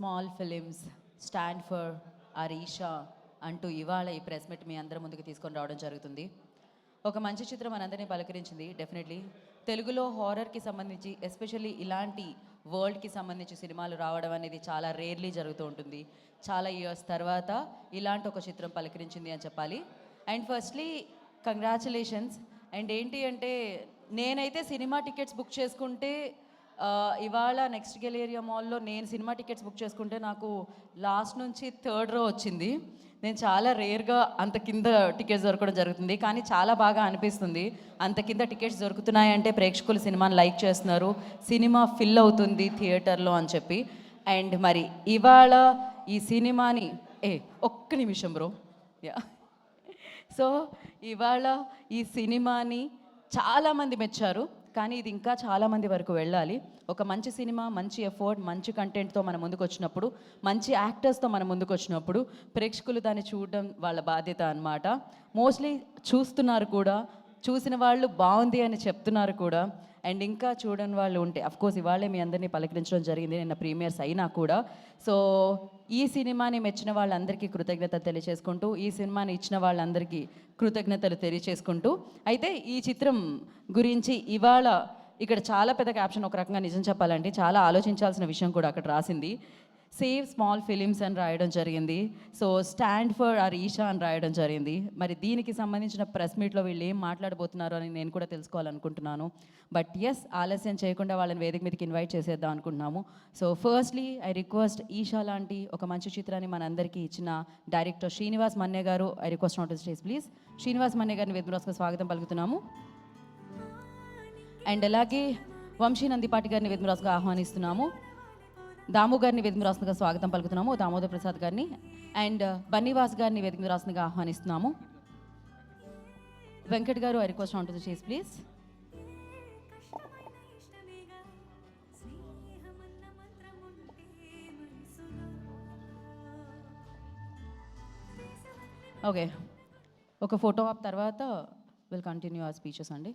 Small films stand for అరీషా అంటూ ఇవాళ ఈ ప్రెస్ మీట్ మీ అందరి ముందుకు తీసుకొని రావడం జరుగుతుంది. ఒక మంచి చిత్రం మనందరినీ పలకరించింది. డెఫినెట్లీ తెలుగులో హారర్కి సంబంధించి ఎస్పెషల్లీ ఇలాంటి వరల్డ్కి సంబంధించి సినిమాలు రావడం అనేది చాలా రేర్లీ జరుగుతూ ఉంటుంది. చాలా ఇయర్స్ తర్వాత ఇలాంటి ఒక చిత్రం పలకరించింది అని చెప్పాలి. And firstly congratulations. అండ్ ఏంటి అంటే నేనైతే సినిమా టికెట్స్ బుక్ చేసుకుంటే ఇవాళ నెక్స్ట్ గెలేరియా మాల్లో నేను సినిమా టికెట్స్ బుక్ చేసుకుంటే నాకు లాస్ట్ నుంచి థర్డ్ రో వచ్చింది. నేను చాలా రేర్గా అంత కింద టికెట్స్ దొరకడం జరుగుతుంది, కానీ చాలా బాగా అనిపిస్తుంది. అంత కింద టికెట్స్ దొరుకుతున్నాయంటే ప్రేక్షకులు సినిమాని లైక్ చేస్తున్నారు, సినిమా ఫిల్ అవుతుంది థియేటర్లో అని చెప్పి. అండ్ మరి ఇవాళ ఈ సినిమాని ఒక్క నిమిషం బ్రో యా సో ఇవాళ ఈ సినిమాని చాలామంది మెచ్చారు, కానీ ఇది ఇంకా చాలామంది వరకు వెళ్ళాలి. ఒక మంచి సినిమా, మంచి ఎఫర్ట్, మంచి కంటెంట్తో మన ముందుకు వచ్చినప్పుడు, మంచి యాక్టర్స్తో మన ముందుకు వచ్చినప్పుడు ప్రేక్షకులు దాన్ని చూడడం వాళ్ళ బాధ్యత అన్నమాట. మోస్ట్లీ చూస్తున్నారు కూడా, చూసిన వాళ్ళు బాగుంది అని చెప్తున్నారు కూడా. అండ్ ఇంకా చూడని వాళ్ళు ఉంటే అఫ్కోర్స్ ఇవాళే మీ అందరినీ పలకరించడం జరిగింది, నిన్న ప్రీమియర్స్ అయినా కూడా. సో ఈ సినిమాని మెచ్చిన వాళ్ళందరికీ కృతజ్ఞతలు తెలియచేసుకుంటూ, ఈ సినిమాని ఇచ్చిన వాళ్ళందరికీ కృతజ్ఞతలు తెలియచేసుకుంటూ, అయితే ఈ చిత్రం గురించి ఇవాళ ఇక్కడ చాలా పెద్ద క్యాప్షన్, ఒక రకంగా నిజం చెప్పాలంటే చాలా ఆలోచించాల్సిన విషయం కూడా అక్కడ రాసింది. సేవ్ స్మాల్ ఫిలిమ్స్ అని రాయడం జరిగింది. సో స్టాండ్ ఫర్ అరీషా అని రాయడం జరిగింది. మరి దీనికి సంబంధించిన ప్రెస్ మీట్లో వీళ్ళు ఏం మాట్లాడబోతున్నారు అని నేను కూడా తెలుసుకోవాలనుకుంటున్నాను. బట్ ఎస్, ఆలస్యం చేయకుండా వాళ్ళని వేదిక మీదకి ఇన్వైట్ చేసేద్దాం అనుకుంటున్నాము. So firstly I request Isha లాంటి ఒక మంచి చిత్రాన్ని మనందరికీ ఇచ్చిన డైరెక్టర్ శ్రీనివాస్ మన్నే గారు, I request not to stage please. Srinivas Manne గారిని వేదిక స్వాగతం పలుకుతున్నాము. అండ్ అలాగే వంశీ నందిపాటి గారిని వేదిక ఆహ్వానిస్తున్నాము. దాము గారిని వేదిక రాష్ట్రంగా స్వాగతం పలుకుతున్నాము, దామోదర్ ప్రసాద్ గారిని. అండ్ బన్నీవాస్ గారిని వేదిక రాష్ట్రంగా ఆహ్వానిస్తున్నాము. వెంకట్ గారు, I request on to the stage please. Okay, ఒక ఫోటో ఆప్ తర్వాత విల్ కంటిన్యూ అవర్ స్పీచెస్ అండి.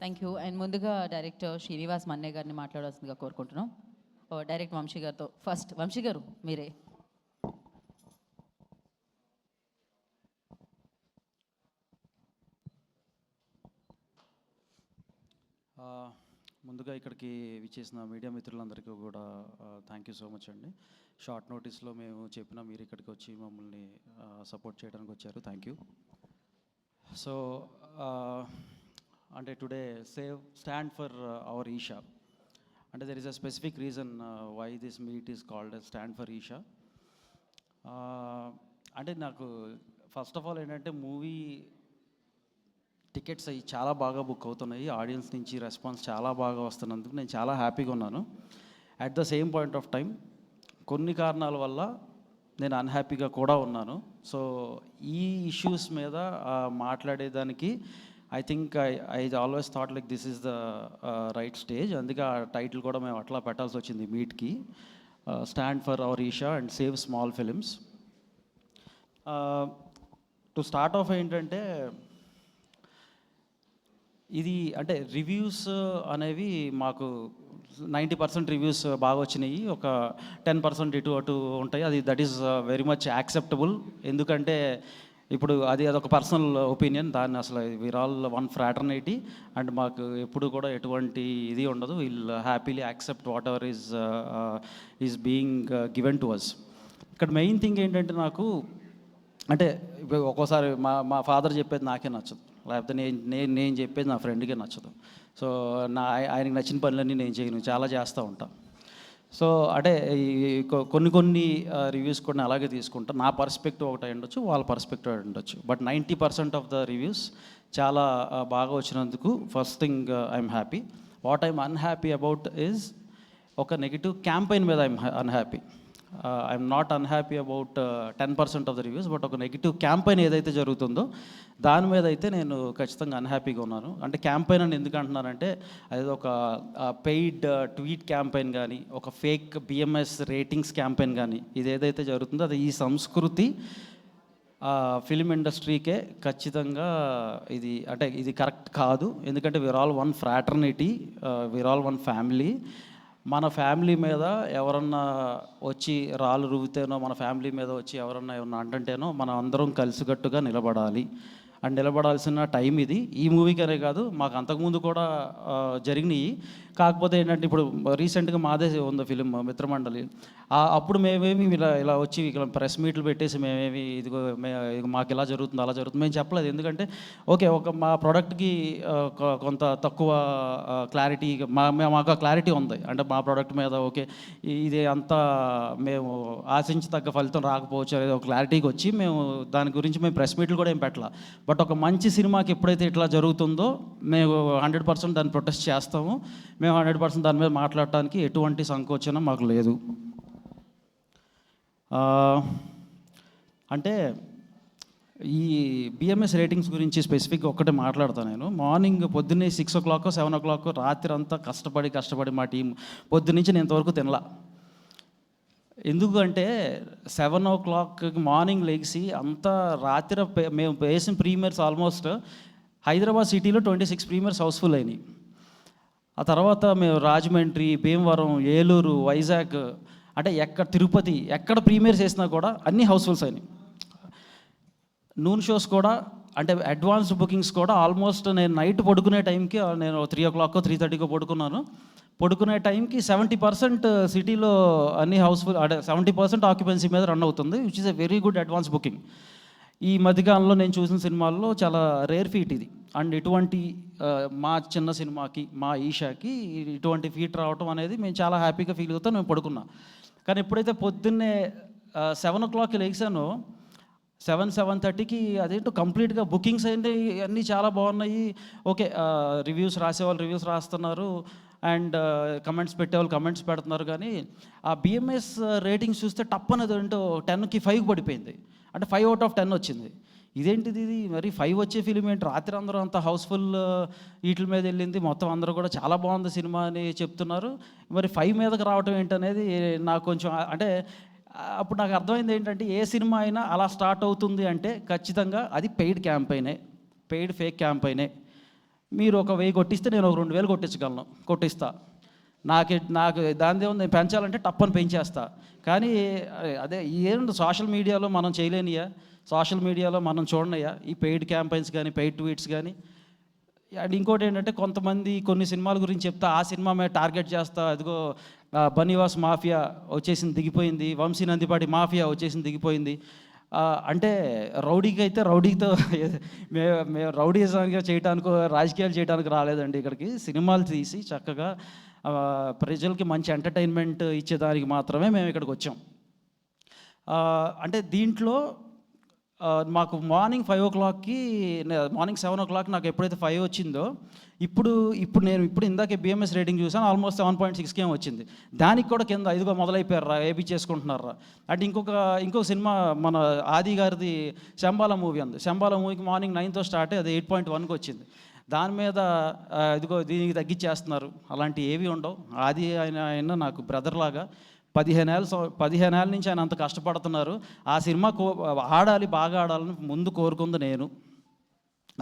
Thank you. అండ్ ముందుగా డైరెక్టర్ శ్రీనివాస్ మన్నే గారిని మాట్లాడాల్సిందిగా కోరుకుంటున్నాం. డైరెక్ట్ వంశీ గారితో ఫస్ట్. వంశీ గారు మీరే. ముందుగా ఇక్కడికి విచ్చేసిన మీడియా మిత్రులందరికీ కూడా థ్యాంక్ యూ సో మచ్ అండి. షార్ట్ నోటీస్లో మేము చెప్పినా మీరు ఇక్కడికి వచ్చి మమ్మల్ని సపోర్ట్ చేయడానికి వచ్చారు, థ్యాంక్ యూ. సో అంటే today stand for our Esha అంటే there is a specific reason why this meet is called stand for Esha. అంటే నాకు ఫస్ట్ ఆఫ్ ఆల్ ఏంటంటే మూవీ టికెట్స్ అవి చాలా బాగా బుక్ అవుతున్నాయి, ఆడియన్స్ నుంచి రెస్పాన్స్ చాలా బాగా వస్తున్నందుకు నేను చాలా హ్యాపీగా ఉన్నాను. At the same point of time కొన్ని కారణాల వల్ల నేను అన్హ్యాపీగా కూడా ఉన్నాను. సో ఈ ఇష్యూస్ మీద మాట్లాడేదానికి I think I always thought like this is the right stage. అందుకే ఆ టైటిల్ కూడా మేము అట్లా పెట్టాల్సి వచ్చింది మీట్కి, stand for our Esha and save small films. To start off ఏంటంటే ఇది అంటే రివ్యూస్ అనేవి మాకు 90% రివ్యూస్ బాగా వచ్చినాయి, ఒక 10% ఇటు అటు ఉంటాయి. అది that is very much acceptable. ఎందుకంటే ఇప్పుడు అదొక పర్సనల్ ఒపీనియన్. దాన్ని అసలు we are all one fraternity and మాకు ఎప్పుడు కూడా ఎటువంటి ఇది ఉండదు. Will happily accept whatever is being given to us. ఇక్కడ మెయిన్ థింగ్ ఏంటంటే నాకు అంటే ఇప్పుడు ఒక్కోసారి మా ఫాదర్ చెప్పేది నాకే నచ్చదు, లేకపోతే నేను చెప్పేది నా ఫ్రెండ్కే నచ్చదు. సో ఆయనకి నచ్చిన పనులన్నీ నేను చేయను, చాలా చేస్తూ ఉంటాను. సో అంటే ఈ కొన్ని రివ్యూస్ కూడా అలాగే తీసుకుంటా. నా పర్స్పెక్టివ్ ఒకటి అయి ఉండొచ్చు, వాళ్ళ పర్స్పెక్టివ్ అయి ఉండొచ్చు. బట్ 90% ఆఫ్ ద రివ్యూస్ చాలా బాగా వచ్చినందుకు first thing I'm happy. What I'm unhappy about is ఒక నెగిటివ్ క్యాంపెయిన్ మీద I'm unhappy. I'm not unhappy about 10% of the reviews, but ఒక నెగిటివ్ క్యాంపెయిన్ ఏదైతే జరుగుతుందో దాని మీద అయితే నేను ఖచ్చితంగా అన్హ్యాపీగా ఉన్నాను. అంటే క్యాంపెయిన్ అని ఎందుకు అంటున్నానంటే అది ఒక పెయిడ్ ట్వీట్ క్యాంపెయిన్ కానీ, ఒక ఫేక్ బిఎంఎస్ రేటింగ్స్ క్యాంపెయిన్ కానీ, ఇది ఏదైతే జరుగుతుందో అది ఈ సంస్కృతి ఫిలిం ఇండస్ట్రీకే ఖచ్చితంగా ఇది కరెక్ట్ కాదు. ఎందుకంటే we are all one fraternity, we are all one family. మన ఫ్యామిలీ మీద ఎవరన్నా వచ్చి రాళ్ళు రువ్వుతేనో, మన ఫ్యామిలీ మీద వచ్చి ఎవరన్నా ఏమన్నా అంటంటేనో మనం అందరం కలిసికట్టుగా నిలబడాలి. అండ్ నిలబడాల్సిన టైం ఇది. ఈ మూవీకనే కాదు, మాకు అంతకుముందు కూడా జరిగినాయి. కాకపోతే ఏంటంటే ఇప్పుడు రీసెంట్గా మాదే ఉంది ఫిలిం మిత్రమండలి. అప్పుడు మేమేమి ఇలా వచ్చి ఇలా ప్రెస్ మీట్లు పెట్టేసి మేమేమి ఇదిగో మాకు ఇలా జరుగుతుంది అలా జరుగుతుంది మేము చెప్పలేదు. ఎందుకంటే ఒక మా ప్రోడక్ట్కి కొంత తక్కువ క్లారిటీ, మాకు క్లారిటీ ఉంది. అంటే మా ప్రోడక్ట్ మీద ఇది అంతా మేము ఆశించదగ్గ ఫలితం రాకపోవచ్చు అనేది ఒక క్లారిటీకి వచ్చి మేము దాని గురించి మేము ప్రెస్ మీట్లు కూడా ఏం పెట్టాల. బట్ ఒక మంచి సినిమాకి ఎప్పుడైతే ఇట్లా జరుగుతుందో మేము 100% దాన్ని ప్రొటెస్ట్ చేస్తాము. మేము 100% దాని మీద మాట్లాడటానికి ఎటువంటి సంకోచనం మాకు లేదు. అంటే ఈ బిఎంఎస్ రేటింగ్స్ గురించి స్పెసిఫిక్గా ఒక్కటే మాట్లాడతాను నేను. మార్నింగ్ పొద్దున్నే 6 o'clock 7 o'clock రాత్రి అంతా కష్టపడి మా టీం పొద్దున్నుంచి నేను ఇంతవరకు తినలా. ఎందుకంటే 7 o'clock మార్నింగ్ లేచి అంతా రాత్రి మేము వేసిన ప్రీమియర్స్ ఆల్మోస్ట్ హైదరాబాద్ సిటీలో 26 ప్రీమియర్స్ హౌస్ఫుల్ అయినాయి. ఆ తర్వాత మేము రాజమండ్రి, భీమవరం, ఏలూరు, వైజాగ్, అంటే తిరుపతి ఎక్కడ ప్రీమియర్స్ వేసినా కూడా అన్నీ హౌస్ఫుల్స్ అయినాయి. నూన్ షోస్ కూడా అంటే అడ్వాన్స్ బుకింగ్స్ కూడా ఆల్మోస్ట్ నేను నైట్ పడుకునే టైంకి నేను 3 o'clock 3:30 పడుకున్నాను. పడుకునే టైంకి 70% సిటీలో అన్ని హౌస్ఫుల్, అంటే 70% ఆక్యుపెన్సీ మీద రన్ అవుతుంది, which is a very good advance booking. ఈ మధ్యకాలంలో నేను చూసిన సినిమాల్లో చాలా రేర్ ఫీట్ ఇది. అండ్ ఇటువంటి మా చిన్న సినిమాకి, మా ఈషాకి ఇటువంటి ఫీట్ రావటం అనేది మేము చాలా హ్యాపీగా ఫీల్ అవుతాం. మేము పడుకున్నాం. కానీ ఎప్పుడైతే పొద్దున్నే 7 o'clock లేచానో 7:30కి అదేంటో కంప్లీట్గా బుకింగ్స్ అయింది, అన్నీ చాలా బాగున్నాయి. రివ్యూస్ రాసేవాళ్ళు రివ్యూస్ రాస్తున్నారు అండ్ కమెంట్స్ పెట్టేవాళ్ళు కమెంట్స్ పెడుతున్నారు. కానీ ఆ బిఎంఎస్ రేటింగ్స్ చూస్తే టప్ అనేది ఏంటో 10కి 5 పడిపోయింది. అంటే 5 out of 10 వచ్చింది. ఇదేంటిది ఇది, మరి 5 వచ్చే ఫిలిం ఏంటి? రాత్రి అందరూ అంతా హౌస్ఫుల్ వీటి మీద వెళ్ళింది, మొత్తం అందరూ కూడా చాలా బాగుంది సినిమా అని చెప్తున్నారు. మరి 5 మీదకి రావటం ఏంటనేది నాకు కొంచెం అంటే అప్పుడు నాకు అర్థమైంది ఏంటంటే ఏ సినిమా అయినా అలా స్టార్ట్ అవుతుంది అంటే ఖచ్చితంగా అది పెయిడ్ క్యాంపెయినే, పెయిడ్ ఫేక్ క్యాంపెయినే. మీరు 1000 కొట్టిస్తే నేను 2000 కొట్టిస్తా. నాకు దాని ఉంది, పెంచాలంటే టప్పని పెంచేస్తా. కానీ అదే ఏంటి సోషల్ మీడియాలో మనం చేయలేనియా, సోషల్ మీడియాలో మనం చూడనయ్యా ఈ పెయిడ్ క్యాంపెయిన్స్ కానీ పెయిడ్ ట్వీట్స్ కానీ. అండ్ ఇంకోటి ఏంటంటే కొంతమంది కొన్ని సినిమాల గురించి చెప్తా, ఆ సినిమా మీద టార్గెట్ చేస్తా. అదిగో బనీవాస్ మాఫియా వచ్చేసింది దిగిపోయింది, వంశీ నందిపాటి మాఫియా వచ్చేసింది దిగిపోయింది. అంటే రౌడీకి అయితే రౌడీతో మేము రౌడీజంగా చేయడానికో రాజకీయాలు చేయడానికి రాలేదండి ఇక్కడికి. సినిమాలు తీసి చక్కగా ప్రజలకి మంచి ఎంటర్టైన్మెంట్ ఇచ్చేదానికి మాత్రమే మేము ఇక్కడికి వచ్చాం. అంటే దీంట్లో మాకు మార్నింగ్ 5 o'clockకి, మార్నింగ్ 7 o'clock నాకు ఎప్పుడైతే 5 వచ్చిందో ఇప్పుడు నేను ఇందాకే బిఎంఎస్ రేటింగ్ చూసాను, ఆల్మోస్ట్ 7.6 వచ్చింది. దానికి కూడా కింద ఇదిగో మొదలైపోయారా, ఏబీ చేసుకుంటున్నారా. అంటే ఇంకొక సినిమా మన ఆది గారిది శంబాల మూవీ ఉంది. శంబాల మూవీకి మార్నింగ్ 9తో స్టార్ట్ అయ్యి అది 8.1కి వచ్చింది. దాని మీద ఇదిగో దీనికి తగ్గించేస్తున్నారు. అలాంటి ఏవి ఉండవు. ఆది ఆయన నాకు బ్రదర్ లాగా 15 ఏళ్ళ నుంచి ఆయన అంత కష్టపడుతున్నారు. ఆ సినిమా ఆడాలి, బాగా ఆడాలని ముందు కోరుకుంది నేను.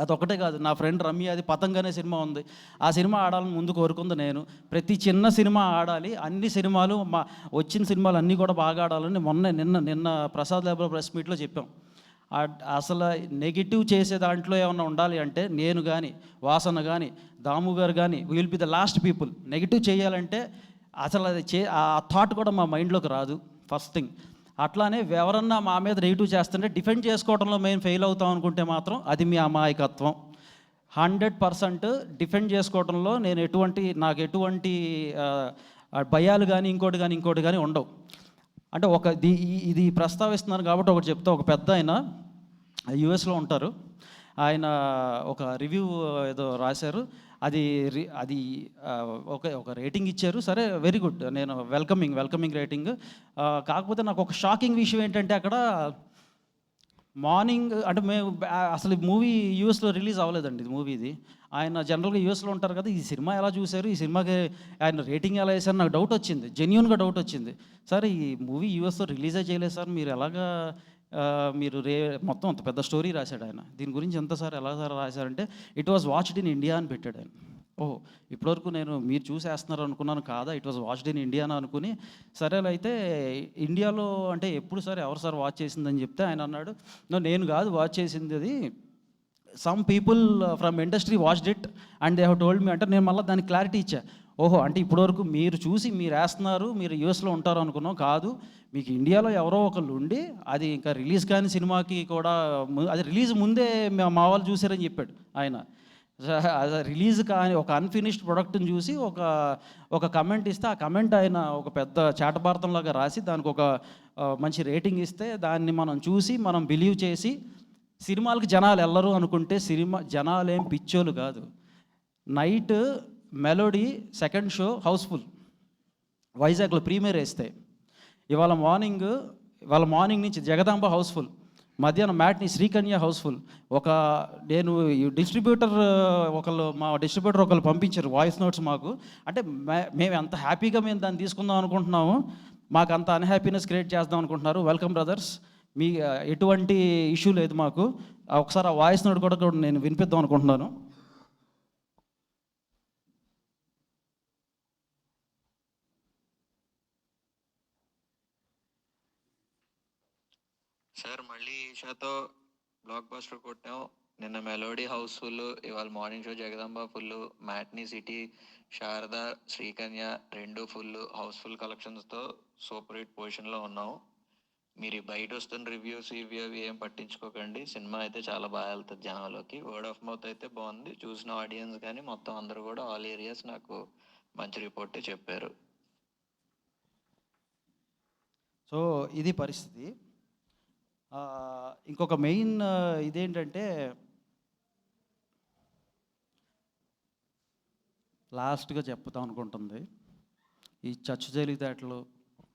అదొకటే కాదు, నా ఫ్రెండ్ రమ్య అది పతంగ్ అనే సినిమా ఉంది, ఆ సినిమా ఆడాలని ముందు కోరుకుంది నేను. ప్రతి చిన్న సినిమా ఆడాలి, అన్ని సినిమాలు వచ్చిన సినిమాలు అన్నీ కూడా బాగా ఆడాలని నిన్న ప్రసాద్ ల్యాబ్లో ప్రెస్ మీట్లో చెప్పాం. అసలు నెగిటివ్ చేసే దాంట్లో ఏమన్నా ఉండాలి అంటే నేను కానీ, వాసన కానీ, దాము గారు కానీ, will be the last people. Negative చేయాలంటే అసలు అది ఆ థాట్ కూడా మా మైండ్లోకి రాదు ఫస్ట్ థింగ్. అట్లానే ఎవరన్నా మా మీద నెగిటివ్ చేస్తుంటే డిఫెండ్ చేసుకోవడంలో మేము ఫెయిల్ అవుతాం అనుకుంటే మాత్రం అది మీ అమాయకత్వం. 100% డిఫెండ్ చేసుకోవడంలో నాకు ఎటువంటి భయాలు కానీ ఇంకోటి కానీ ఉండవు. అంటే ఇది ప్రస్తావిస్తున్నాను కాబట్టి ఒకటి చెప్తా. ఒక పెద్ద ఆయన యుఎస్లో ఉంటారు. ఆయన ఒక రివ్యూ ఏదో రాశారు. అది ఒక రేటింగ్ ఇచ్చారు. సరే, వెరీ గుడ్, నేను వెల్కమింగ్ రేటింగ్. కాకపోతే నాకు ఒక షాకింగ్ విషయం ఏంటంటే అక్కడ మార్నింగ్ అంటే మేము అసలు మూవీ యూఎస్లో రిలీజ్ అవ్వలేదండి. ఇది మూవీ ఇది ఆయన జనరల్గా యూఎస్లో ఉంటారు కదా. ఈ సినిమా ఎలా చూశారు, ఈ సినిమాకి ఆయన రేటింగ్ ఎలా వేశారు, నాకు డౌట్ వచ్చింది, జెన్యూన్గా డౌట్ వచ్చింది. సార్, ఈ మూవీ యూఎస్లో రిలీజే చేయలేదు సార్, మీరు ఎలాగా మీరు మొత్తం అంత పెద్ద స్టోరీ రాశాడు ఆయన. దీని గురించి ఎంత సార్ ఎలా సార్ రాశారంటే it was watched in India అని పెట్టాడు ఆయన. ఓహో, ఇప్పటివరకు నేను మీరు చూసేస్తున్నారు అనుకున్నాను, కాదా, it was watched in India అని అనుకుని, సరేలే అయితే ఇండియాలో అంటే ఎప్పుడు సార్ ఎవరు సార్ వాచ్ చేసిందని చెప్తే ఆయన అన్నాడు, నేను కాదు వాచ్ చేసింది, అది some people from industry watched it and they have told me. అంటే నేను మళ్ళీ దానికి క్లారిటీ ఇచ్చా. ఓహో, అంటే ఇప్పటివరకు మీరు చూసి మీరు వేస్తున్నారు, మీరు యూఎస్లో ఉంటారు అనుకున్నాం, కాదు, మీకు ఇండియాలో ఎవరో ఒకళ్ళు ఉండి అది ఇంకా రిలీజ్ కాని సినిమాకి కూడా అది రిలీజ్ ముందే మా వాళ్ళు చూసారని చెప్పాడు ఆయన. రిలీజ్ కానీ ఒక అన్ఫినిష్డ్ ప్రొడక్ట్ని చూసి ఒక కమెంట్ ఇస్తే ఆ కమెంట్ ఆయన ఒక పెద్ద చాటభారతంలాగా రాసి దానికి ఒక మంచి రేటింగ్ ఇస్తే దాన్ని మనం చూసి మనం బిలీవ్ చేసి సినిమాలకు జనాలు వెళ్ళరు అనుకుంటే జనాలు ఏం పిచ్చోలు కాదు. Night Melody second show house full వైజాగ్లో ప్రీమియర్ వేస్తే, ఇవాళ మార్నింగ్ నుంచి జగదాంబ హౌస్ఫుల్, మధ్యాహ్నం మ్యాట్ని శ్రీకన్య హౌస్ఫుల్. నేను డిస్ట్రిబ్యూటర్ మా డిస్ట్రిబ్యూటర్ ఒకళ్ళు పంపించారు వాయిస్ నోట్స్ మాకు. అంటే మేము ఎంత హ్యాపీగా మేము దాన్ని తీసుకుందాం అనుకుంటున్నాము, మాకు అంత అన్హ్యాపీనెస్ క్రియేట్ చేద్దాం అనుకుంటున్నారు. వెల్కమ్ బ్రదర్స్, మీ ఎటువంటి ఇష్యూ లేదు మాకు. ఒకసారి ఆ వాయిస్ నోట్ కూడా నేను వినిపిద్దాం అనుకుంటున్నాను. సార్, మళ్ళీ ఈషాతో బ్లాక్ బస్టర్ కొట్టాం. నిన్న మెలోడీ హౌస్ఫుల్, ఇవాళ morning show Jagadamba full, matinee city, Sharada, Srikanya 2 full housefull కలెక్షన్స్తో సూపర్ హిట్ పొజిషన్లో ఉన్నాం. మీరు బయట వస్తున్న రివ్యూస్ ఇవి అవి ఏం పట్టించుకోకండి. సినిమా అయితే చాలా బాగా వెళ్తుంది జనాల్లోకి. వర్డ్ ఆఫ్ మౌత్ అయితే బాగుంది. చూసిన ఆడియన్స్ కానీ మొత్తం అందరూ కూడా ఆల్ ఏరియాస్ నాకు మంచి రిపోర్టే చెప్పారు. సో ఇది పరిస్థితి. ఇంకొక మెయిన్ ఇదేంటంటే లాస్ట్గా చెప్తాం అనుకుంటుంది, ఈ చచ్చు తెలివితేటలు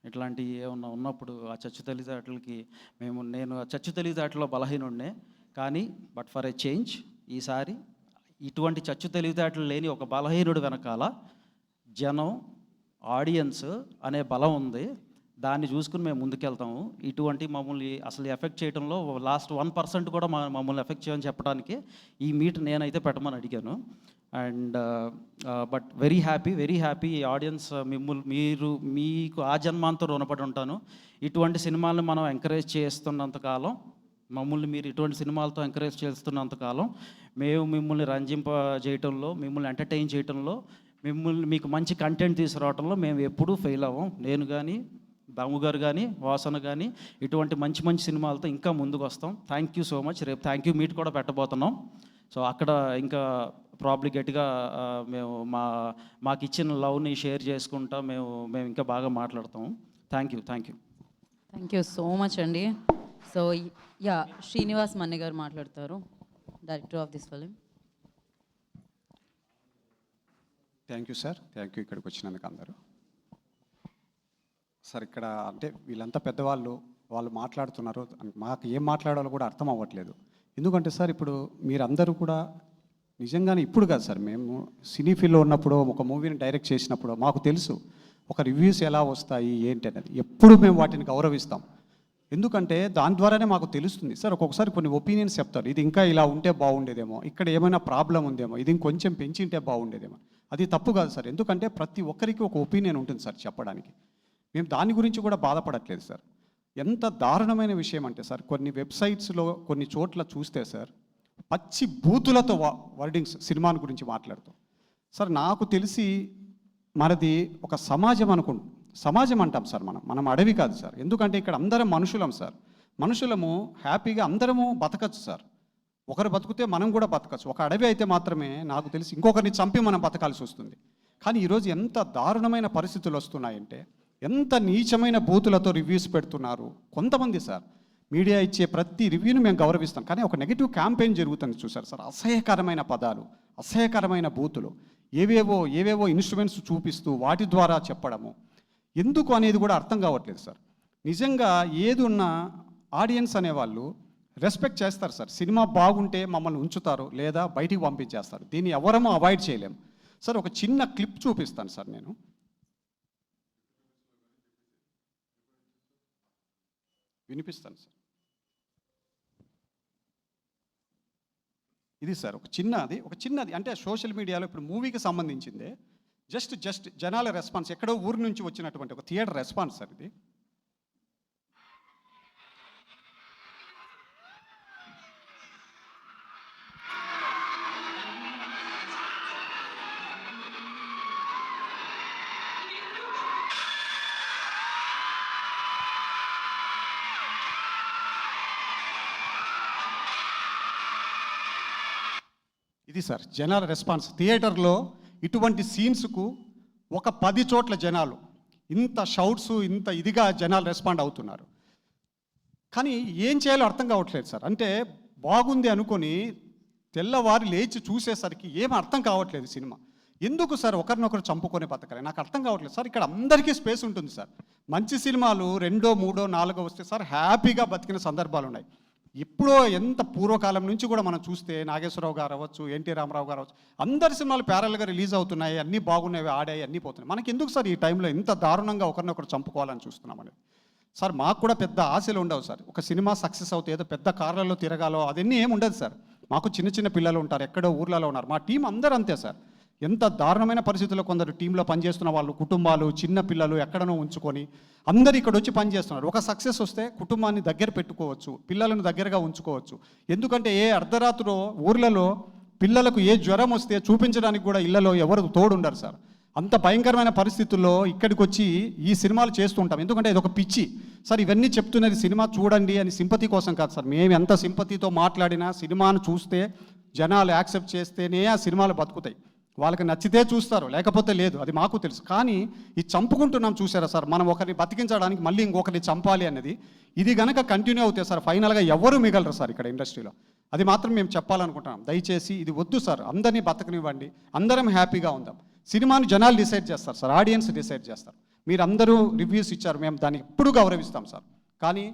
ఇట్లాంటివి ఏమన్నా ఉన్నప్పుడు ఆ చచ్చు తెలివితేటలకి నేను ఆ చచ్చు తెలివితేటలో బలహీనుడినే, కానీ బట్ ఫర్ ఏ చేంజ్ ఈసారి ఇటువంటి చచ్చు తెలివితేటలు లేని ఒక బలహీనుడు వెనకాల జనం, ఆడియన్స్ అనే బలం ఉంది. దాన్ని చూసుకుని మేము ముందుకెళ్తాము. ఇటువంటి మమ్మల్ని అసలు ఎఫెక్ట్ చేయడంలో లాస్ట్ 1% కూడా మమ్మల్ని ఎఫెక్ట్ చేయమని చెప్పడానికి ఈ మీట్ నేనైతే పెట్టమని అడిగాను. And but very happy audience మీకు ఆ జన్మాంతో రుణపడి ఉంటాను. ఇటువంటి సినిమాలను మనం ఎంకరేజ్ చేస్తున్నంతకాలం, మీరు ఇటువంటి సినిమాలతో ఎంకరేజ్ చేస్తున్నంతకాలం మేము మిమ్మల్ని రంజింపజేయటంలో, మిమ్మల్ని ఎంటర్టైన్ చేయటంలో, మీకు మంచి కంటెంట్ తీసుకురావడంలో మేము ఎప్పుడూ ఫెయిల్ అవ్వం. నేను కానీ, దాము గారు కానీ, వాసన కానీ ఇటువంటి మంచి సినిమాలతో ఇంకా ముందుకు వస్తాం. Thank you so much. రేపు థ్యాంక్ యూ మీట్ కూడా పెట్టబోతున్నాం. సో అక్కడ ఇంకా ప్రాబ్లీ గట్టిగా మేము మాకు ఇచ్చిన లవ్ని షేర్ చేసుకుంటా మేము ఇంకా బాగా మాట్లాడతాము. థ్యాంక్ యూ సో మచ్ అండి. సో శ్రీనివాస్ మన్ని గారు మాట్లాడతారు, director of this film. Thank you sir. Thank you ఇక్కడికి వచ్చినందుకు అందరూ. సార్, ఇక్కడ అంటే వీళ్ళంతా పెద్దవాళ్ళు, వాళ్ళు మాట్లాడుతున్నారు, మాకు ఏం మాట్లాడాలో కూడా అర్థం అవ్వట్లేదు. ఎందుకంటే సార్, ఇప్పుడు మీరందరూ కూడా నిజంగానే ఇప్పుడు కాదు సార్, మేము సినీ ఫీల్డ్లో ఉన్నప్పుడు ఒక మూవీని డైరెక్ట్ చేసినప్పుడు మాకు తెలుసు ఒక రివ్యూస్ ఎలా వస్తాయి ఏంటి అనేది. ఎప్పుడు మేము వాటిని గౌరవిస్తాం, ఎందుకంటే దాని ద్వారానే మాకు తెలుస్తుంది సార్. ఒక్కొక్కసారి కొన్ని ఒపీనియన్స్ చెప్తారు, ఇది ఇంకా ఇలా ఉంటే బాగుండేదేమో, ఇక్కడ ఏమైనా ప్రాబ్లం ఉందేమో, ఇది ఇంకొంచెం పెంచింటే బాగుండేదేమో. అది తప్పు కాదు సార్, ఎందుకంటే ప్రతి ఒక్కరికి ఒక ఒపీనియన్ ఉంటుంది సార్ చెప్పడానికి. మేము దాని గురించి కూడా బాధపడట్లేదు సార్. ఎంత దారుణమైన విషయం అంటే సార్, కొన్ని వెబ్సైట్స్లో కొన్ని చోట్ల చూస్తే సార్ పచ్చి బూతులతో వర్డింగ్స్ సినిమాని గురించి మాట్లాడుతాం. సార్ నాకు తెలిసి మనది ఒక సమాజం అంటాం సార్. మనం అడవి కాదు సార్. ఎందుకంటే ఇక్కడ అందరం మనుషులం సార్. మనుషులము హ్యాపీగా అందరము బతకచ్చు సార్. ఒకరు బతికితే మనం కూడా బతకచ్చు. ఒక అడవి అయితే మాత్రమే నాకు తెలిసి ఇంకొకరిని చంపి మనం బతకాల్సి వస్తుంది. కానీ ఈరోజు ఎంత దారుణమైన పరిస్థితులు వస్తున్నాయంటే, ఎంత నీచమైన బూతులతో రివ్యూస్ పెడుతున్నారు కొంతమంది సార్. మీడియా ఇచ్చే ప్రతి రివ్యూని మేము గౌరవిస్తాం, కానీ ఒక నెగిటివ్ క్యాంపెయిన్ జరుగుతుంది చూసారు సార్. అసహ్యకరమైన పదాలు, అసహ్యకరమైన బూతులు, ఏవేవో ఇన్స్ట్రుమెంట్స్ చూపిస్తూ వాటి ద్వారా చెప్పడము ఎందుకు అనేది కూడా అర్థం కావట్లేదు సార్. నిజంగా ఏది ఉన్నా ఆడియన్స్ అనేవాళ్ళు రెస్పెక్ట్ చేస్తారు సార్. సినిమా బాగుంటే మమ్మల్ని ఉంచుతారు, లేదా బయటికి పంపించేస్తారు. దీన్ని ఎవరమో అవాయిడ్ చేయలేము సార్. ఒక చిన్న క్లిప్ చూపిస్తాను సార్ నేను. వినిపిస్తాను సార్. ఇది సార్ ఒక చిన్నది అంటే సోషల్ మీడియాలో ఇప్పుడు మూవీకి సంబంధించిందే. జస్ట్ జనాల రెస్పాన్స్, ఎక్కడో ఊరు నుంచి వచ్చినటువంటి ఒక థియేటర్ రెస్పాన్స్ సార్ ఇది. ఇది సార్ జనాల రెస్పాన్స్. థియేటర్లో ఇటువంటి సీన్స్కు ఒక 10 చోట్ల జనాలు ఇంత షౌట్స్, ఇంత ఇదిగా జనాలు రెస్పాండ్ అవుతున్నారు. కానీ ఏం చేయాలో అర్థం కావట్లేదు సార్. అంటే బాగుంది అనుకొని తెల్లవారి లేచి చూసేసరికి ఏం అర్థం కావట్లేదు సినిమా. ఎందుకు సార్ ఒకరినొకరు చంపుకొని బతకాలి? నాకు అర్థం కావట్లేదు సార్. ఇక్కడ అందరికీ స్పేస్ ఉంటుంది సార్. మంచి సినిమాలు 2, 3, 4 వస్తే సార్ హ్యాపీగా బతికిన సందర్భాలు ఉన్నాయి. ఇప్పుడో ఎంత పూర్వకాలం నుంచి కూడా మనం చూస్తే నాగేశ్వరరావు గారు అవ్వచ్చు, ఎన్టీ రామారావు గారు అవ్వచ్చు, అందరి సినిమాలు ప్యారల్గా రిలీజ్ అవుతున్నాయి, అన్నీ బాగున్నాయి, ఆడాయి, అన్నీ పోతున్నాయి. మనకి ఎందుకు సార్ ఈ టైంలో ఇంత దారుణంగా ఒకరినొకరు చంపుకోవాలని చూస్తున్నామని? సార్ మాకు కూడా పెద్ద ఆశలు ఉండవు సార్. ఒక సినిమా సక్సెస్ అవుతే ఏదో పెద్ద కార్లలో తిరగాలో అదన్నీ ఏమి ఉండదు సార్. మాకు చిన్న పిల్లలు ఉంటారు, ఎక్కడో ఊర్లలో ఉన్నారు. మా టీం అందరూ అంతే సార్. ఎంత దారుణమైన పరిస్థితుల్లో కొందరు టీంలో పనిచేస్తున్న వాళ్ళు కుటుంబాలు, చిన్న పిల్లలు ఎక్కడనో ఉంచుకొని అందరు ఇక్కడ వచ్చి పనిచేస్తున్నారు. ఒక సక్సెస్ వస్తే కుటుంబాన్ని దగ్గర పెట్టుకోవచ్చు, పిల్లలను దగ్గరగా ఉంచుకోవచ్చు. ఎందుకంటే ఏ అర్ధరాత్రిలో ఊర్లలో పిల్లలకు ఏ జ్వరం వస్తే చూపించడానికి కూడా ఇళ్లలో ఎవరు తోడుండరు సార్. అంత భయంకరమైన పరిస్థితుల్లో ఇక్కడికి వచ్చి ఈ సినిమాలు చేస్తుంటాం. ఎందుకంటే ఇది ఒక పిచ్చి సార్. ఇవన్నీ చెప్తున్నది సినిమా చూడండి అని సింపతి కోసం కాదు సార్. మేము ఎంత సింపతితో మాట్లాడినా సినిమాను చూస్తే జనాలు యాక్సెప్ట్ చేస్తేనే ఆ సినిమాలు బతుకుతాయి. వాళ్ళకి నచ్చితే చూస్తారు, లేకపోతే లేదు, అది మాకు తెలుసు. కానీ ఈ చంపుకుంటున్నాం చూసారా సార్, మనం ఒకరిని బతికించడానికి మళ్ళీ ఇంకొకరిని చంపాలి అన్నది, ఇది గనక కంటిన్యూ అవుతే సార్ ఫైనల్గా ఎవరు మిగలరు సార్ ఇక్కడ ఇండస్ట్రీలో. అది మాత్రం మేము చెప్పాలనుకుంటున్నాం. దయచేసి ఇది వద్దు సార్. అందరినీ బతకనివ్వండి, అందరం హ్యాపీగా ఉందాం. సినిమాను జనాలు డిసైడ్ చేస్తారు సార్, ఆడియన్స్ డిసైడ్ చేస్తారు. మీరందరూ రివ్యూస్ ఇచ్చారు, మేము దాన్ని ఎప్పుడు గౌరవిస్తాం సార్. కానీ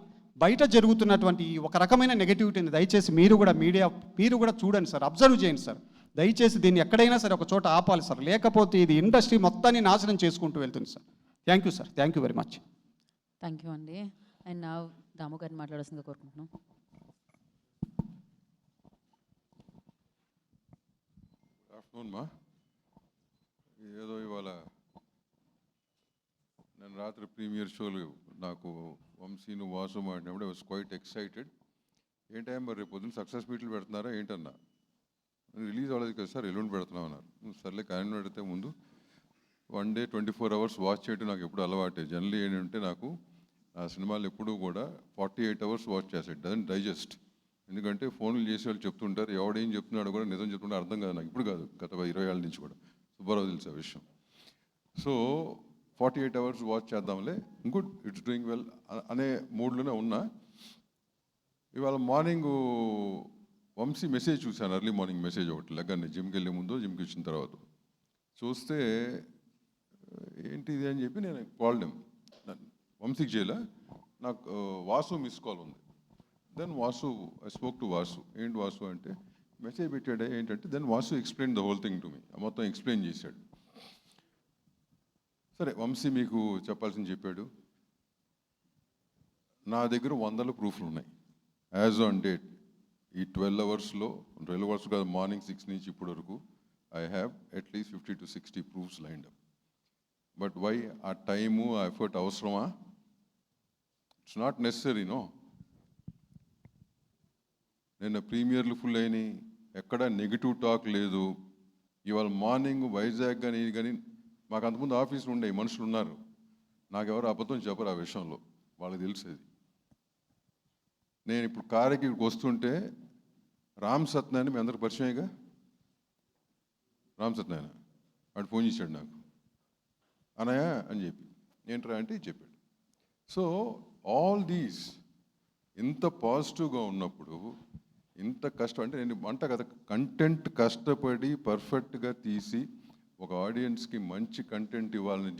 బయట జరుగుతున్నటువంటి ఒక రకమైన నెగటివిటీని దయచేసి మీరు కూడా చూడండి సార్, అబ్జర్వ్ చేయండి సార్. దయచేసి దీన్ని ఎక్కడైనా సరే ఒక చోట ఆపాలి సార్, లేకపోతే ఇది ఇండస్ట్రీ మొత్తాన్ని నాశనం చేసుకుంటూ వెళ్తుంది sir. Thank you sir, thank you very much. Thank you అండి. అండ్ నా దాము గారిని మాట్లాడాల్సిందిగా కోరుకుంటున్నాం. ఆఫ్టర్నూన్ మా, ఏదో ఇవాళ నేను రాత్రి ప్రీమియర్ షోలు నాకు వంశీను వాసు మాడినప్పుడు ఐ వాస్ క్వైట్ ఎక్సైటెడ్. ఏంటంటే మరి రేపు పొద్దున్న సక్సెస్ మీట్లు పెడుతున్నారా ఏంటన్నా? రిలీజ్ అవ్వలేదు కదా సార్, ఎల్లుండి పెడుతున్నాం అన్నారు. సర్లే కానీ పెడితే ముందు 1 డే 24 hours వాచ్ చేయడం నాకు ఎప్పుడు అలవాటే. జనరల్లీ ఏంటంటే నాకు ఆ సినిమాలు ఎప్పుడూ కూడా 48 hours వాచ్ చేస్తాడు, డజన్ డైజెస్ట్. ఎందుకంటే ఫోన్లు చేసి వాళ్ళు చెప్తుంటారు, ఎవడేం చెప్తున్నాడు కూడా నిజం చెప్తుంటే అర్థం కాదు నాకు. ఇప్పుడు కాదు, గత 20 ఏళ్ళ నుంచి కూడా సుబ్బారావు తెలుసు ఆ విషయం. సో 48 hours వాచ్ చేద్దాంలే, గుడ్, ఇట్స్ డూయింగ్ వెల్ అనే మూడ్లోనే ఉన్నా. ఇవాళ మార్నింగ్ వంశీ మెసేజ్ చూశాను, ఎర్లీ మార్నింగ్ మెసేజ్ ఒకటి లెగ్గని జిమ్కి వెళ్ళే ముందు, జిమ్కి వచ్చిన తర్వాత చూస్తే ఏంటి ఇది అని చెప్పి నేను కాల్డెమ్. వంశీకి చేయలే, నాకు వాసు మిస్ కాల్ ఉంది. Then Vasu, I spoke to Vasu. ఏంటి వాసు అంటే మెసేజ్ పెట్టాడే ఏంటంటే, then Vasu explain the whole thing to me, మొత్తం ఎక్స్ప్లెయిన్ చేశాడు. సరే వంశీ మీకు చెప్పాల్సింది చెప్పాడు. నా దగ్గర 100 ప్రూఫ్లు ఉన్నాయి యాజ్ ఆన్ డేట్. ఈ 12 hours-లో 12 hours కాదు, మార్నింగ్ 6 నుంచి ఇప్పటి వరకు I have at least 50 to 60 proofs lined up. But why ఆ టైము ఆ ఎఫర్ట్ అవసరమా? It's not necessary no. నిన్న ప్రీమియర్లు ఫుల్ అయినాయి, ఎక్కడ నెగిటివ్ టాక్ లేదు. ఇవాళ మార్నింగ్ వైజాగ్ కానీ కానీ మాకు అంతకుముందు ఆఫీసులు ఉండే మనుషులు ఉన్నారు, నాకెవరు అబద్ధం చెప్పరు ఆ విషయంలో, వాళ్ళకి తెలిసేది. నేను ఇప్పుడు కారుకి ఇక్కడికి వస్తుంటే రామ్ సత్యనారాయణ మీ అందరికి పరిచయంగా, రామ్ సత్యనారాయణ వాడు ఫోన్ చేశాడు నాకు, అనయ్య అని చెప్పి, ఏంట్రా అంటే చెప్పాడు. సో ఆల్ దీస్ ఇంత పాజిటివ్గా ఉన్నప్పుడు, ఇంత కష్టం అంటే నేను అంట కదా, కంటెంట్ కష్టపడి పర్ఫెక్ట్గా తీసి ఒక ఆడియన్స్కి మంచి కంటెంట్ ఇవ్వాలని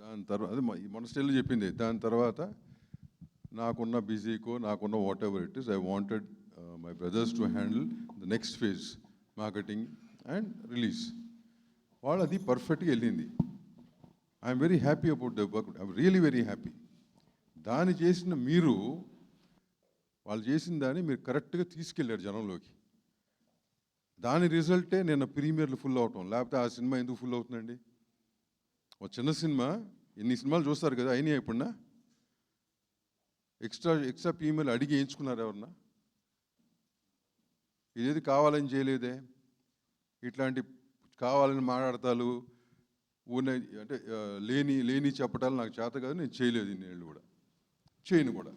దాని తర్వాత అది మన స్టైల్లో చెప్పింది. దాని తర్వాత నాకున్న బిజీకో నాకున్న what ever it is, I wanted my brothers to handle the next phase, marketing and release. వాళ్ళు అది పర్ఫెక్ట్గా వెళ్ళింది. I'm very happy about the work, I'm really very happy. దాన్ని చేసిన మీరు, వాళ్ళు చేసిన దాన్ని మీరు కరెక్ట్గా తీసుకెళ్ళారు జనంలోకి. దాని రిజల్టే నిన్న ప్రీమియర్లు ఫుల్ అవటం, లేకపోతే ఆ సినిమా ఎందుకు ఫుల్ అవుతుందండి? ఒక చిన్న సినిమా ఎన్ని సినిమాలు చూస్తారు కదా, అయినాయి ఎప్పుడన్నా ఎక్స్ట్రా ప్రీమియర్లు అడిగి వేయించుకున్నారు ఎవరన్నా? ఇదేది కావాలని చేయలేదే. ఇట్లాంటి కావాలని మాట్లాడతాలు ఊనే అంటే లేని చెప్పటాలు నాకు చేత కాదు, నేను చేయలేదు ఇన్నేళ్ళు కూడా, చేయను కూడా.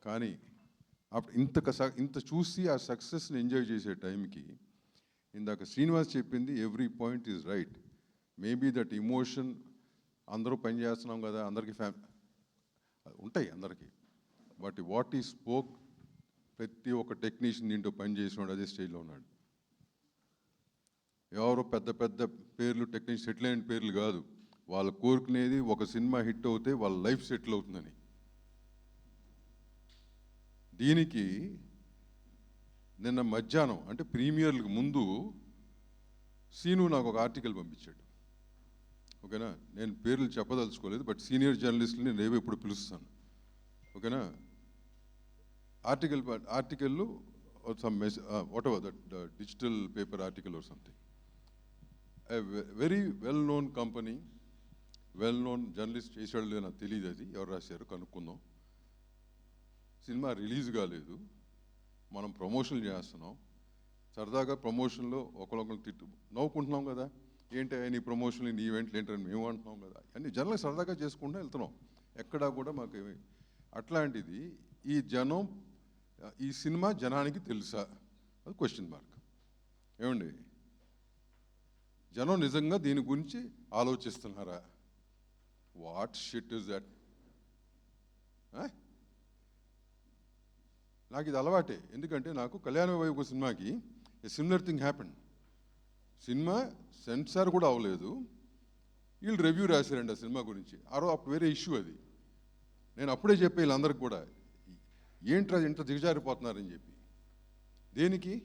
కానీ అప్పుడు ఇంత చూసి ఆ సక్సెస్ని ఎంజాయ్ చేసే టైంకి ఇందాక శ్రీనివాస్ చెప్పింది every point is right. Maybe that emotion, అందరూ పని చేస్తున్నాం కదా, అందరికీ ఉంటాయి అందరికీ, బట్ వాట్ ఈ స్పోక్, ప్రతి ఒక్క టెక్నీషియన్ దీంట్లో పని చేసినాడు అదే స్టేజ్లో ఉన్నాడు. ఎవరో పెద్ద పెద్ద పేర్లు టెక్నీషియన్ సెటిల్ అయిన పేర్లు కాదు, వాళ్ళు కోరుకునేది ఒక సినిమా హిట్ అవుతే వాళ్ళ లైఫ్ సెటిల్ అవుతుందని. దీనికి నిన్న మధ్యాహ్నం అంటే ప్రీమియర్లకు ముందు సీను నాకు ఒక ఆర్టికల్ పంపించాడు. ఓకేనా, నేను పేర్లు చెప్పదలుచుకోలేదు, బట్ సీనియర్ జర్నలిస్టులు నేను రేపు ఎప్పుడు పిలుస్తాను. ఓకేనా, article some what ever that digital paper article or something. Very well known company, well known journalist చేసాడు, నాకు తెలియదు అది ఎవరు రాశారు, కనుక్కుందాం. సినిమా రిలీజ్ కాలేదు, మనం ప్రమోషన్లు చేస్తున్నాం, సరదాగా ప్రమోషన్లో ఒకరికొకరు నవ్వుకుంటున్నాం కదా, ఏంటి నీ ప్రమోషన్లు నీ ఈవెంట్లు ఏంటని మేము అంటున్నాం కదా, అన్ని జనాలు సరదాగా చేసుకుంటూ వెళ్తున్నాం, ఎక్కడా కూడా మాకు ఏమి. అట్లాంటిది ఈ జనం, ఈ సినిమా జనానికి తెలుసా, అది క్వశ్చన్ మార్క్. ఏమండి, జనం నిజంగా దీని గురించి ఆలోచిస్తున్నారా? What shit is that? నాకు ఇది అలవాటే, ఎందుకంటే నాకు కళ్యాణ వైభవ సినిమాకి similar thing happened. Cinema censor కూడా అవ్వలేదు, వీళ్ళు రివ్యూ రాశారండి ఆ సినిమా గురించి. అప్పుడు వేరే ఇష్యూ అది. నేను అప్పుడే చెప్పే వీళ్ళందరికీ కూడా, ఏంట్రా ఇంత దిగజారిపోతున్నారని చెప్పి. దేనికి?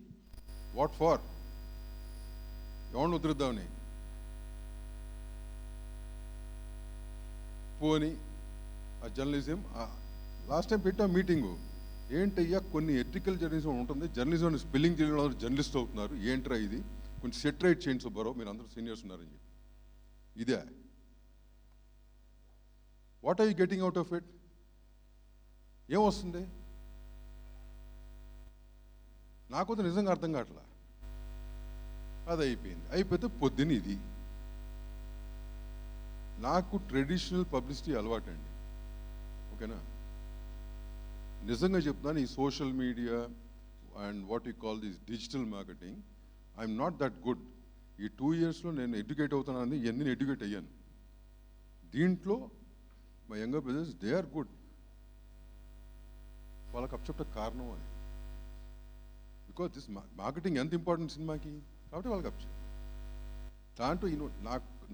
What for? ఎవరిని ఉద్ధరిద్దామని? పోని ఆ జర్నలిజం లాస్ట్ టైం పెట్టాం మీటింగు, ఏంటయ్యా కొన్ని ఎథికల్ జర్నలిజం ఉంటుంది, జర్నలిజం స్పెల్లింగ్ చేయడం జర్నలిస్ట్ అవుతున్నారు, ఏంట్రా ఇది, కొంచెం సెటరేట్ చేయండి సుబ్బారావు, మీరు అందరూ సీనియర్స్ ఉన్నారని చెప్పి. ఇదే what are you getting out of it? ఏమొస్తుంది? నాకు నిజంగా అర్థం కావట్లా. అది అయిపోతే పొద్దున్న ఇది. నాకు ట్రెడిషనల్ పబ్లిసిటీ అలవాటండి, ఓకేనా. నిజంగా చెప్తున్నాను, ఈ social media and what you call this digital marketing, I'm not that good. ఈ 2 yearsలో నేను ఎడ్యుకేట్ అవుతున్నాను, ఇవన్నీ ఎడ్యుకేట్ అయ్యాను. దీంట్లో my younger brothers they are good. వాళ్ళకి అప్చెప్ట కారణం అది, బికాజ్ దిస్ మార్కెటింగ్ ఎంత ఇంపార్టెంట్ సినిమాకి, కాబట్టి వాళ్ళకి అప్చెప్. దాంట్లో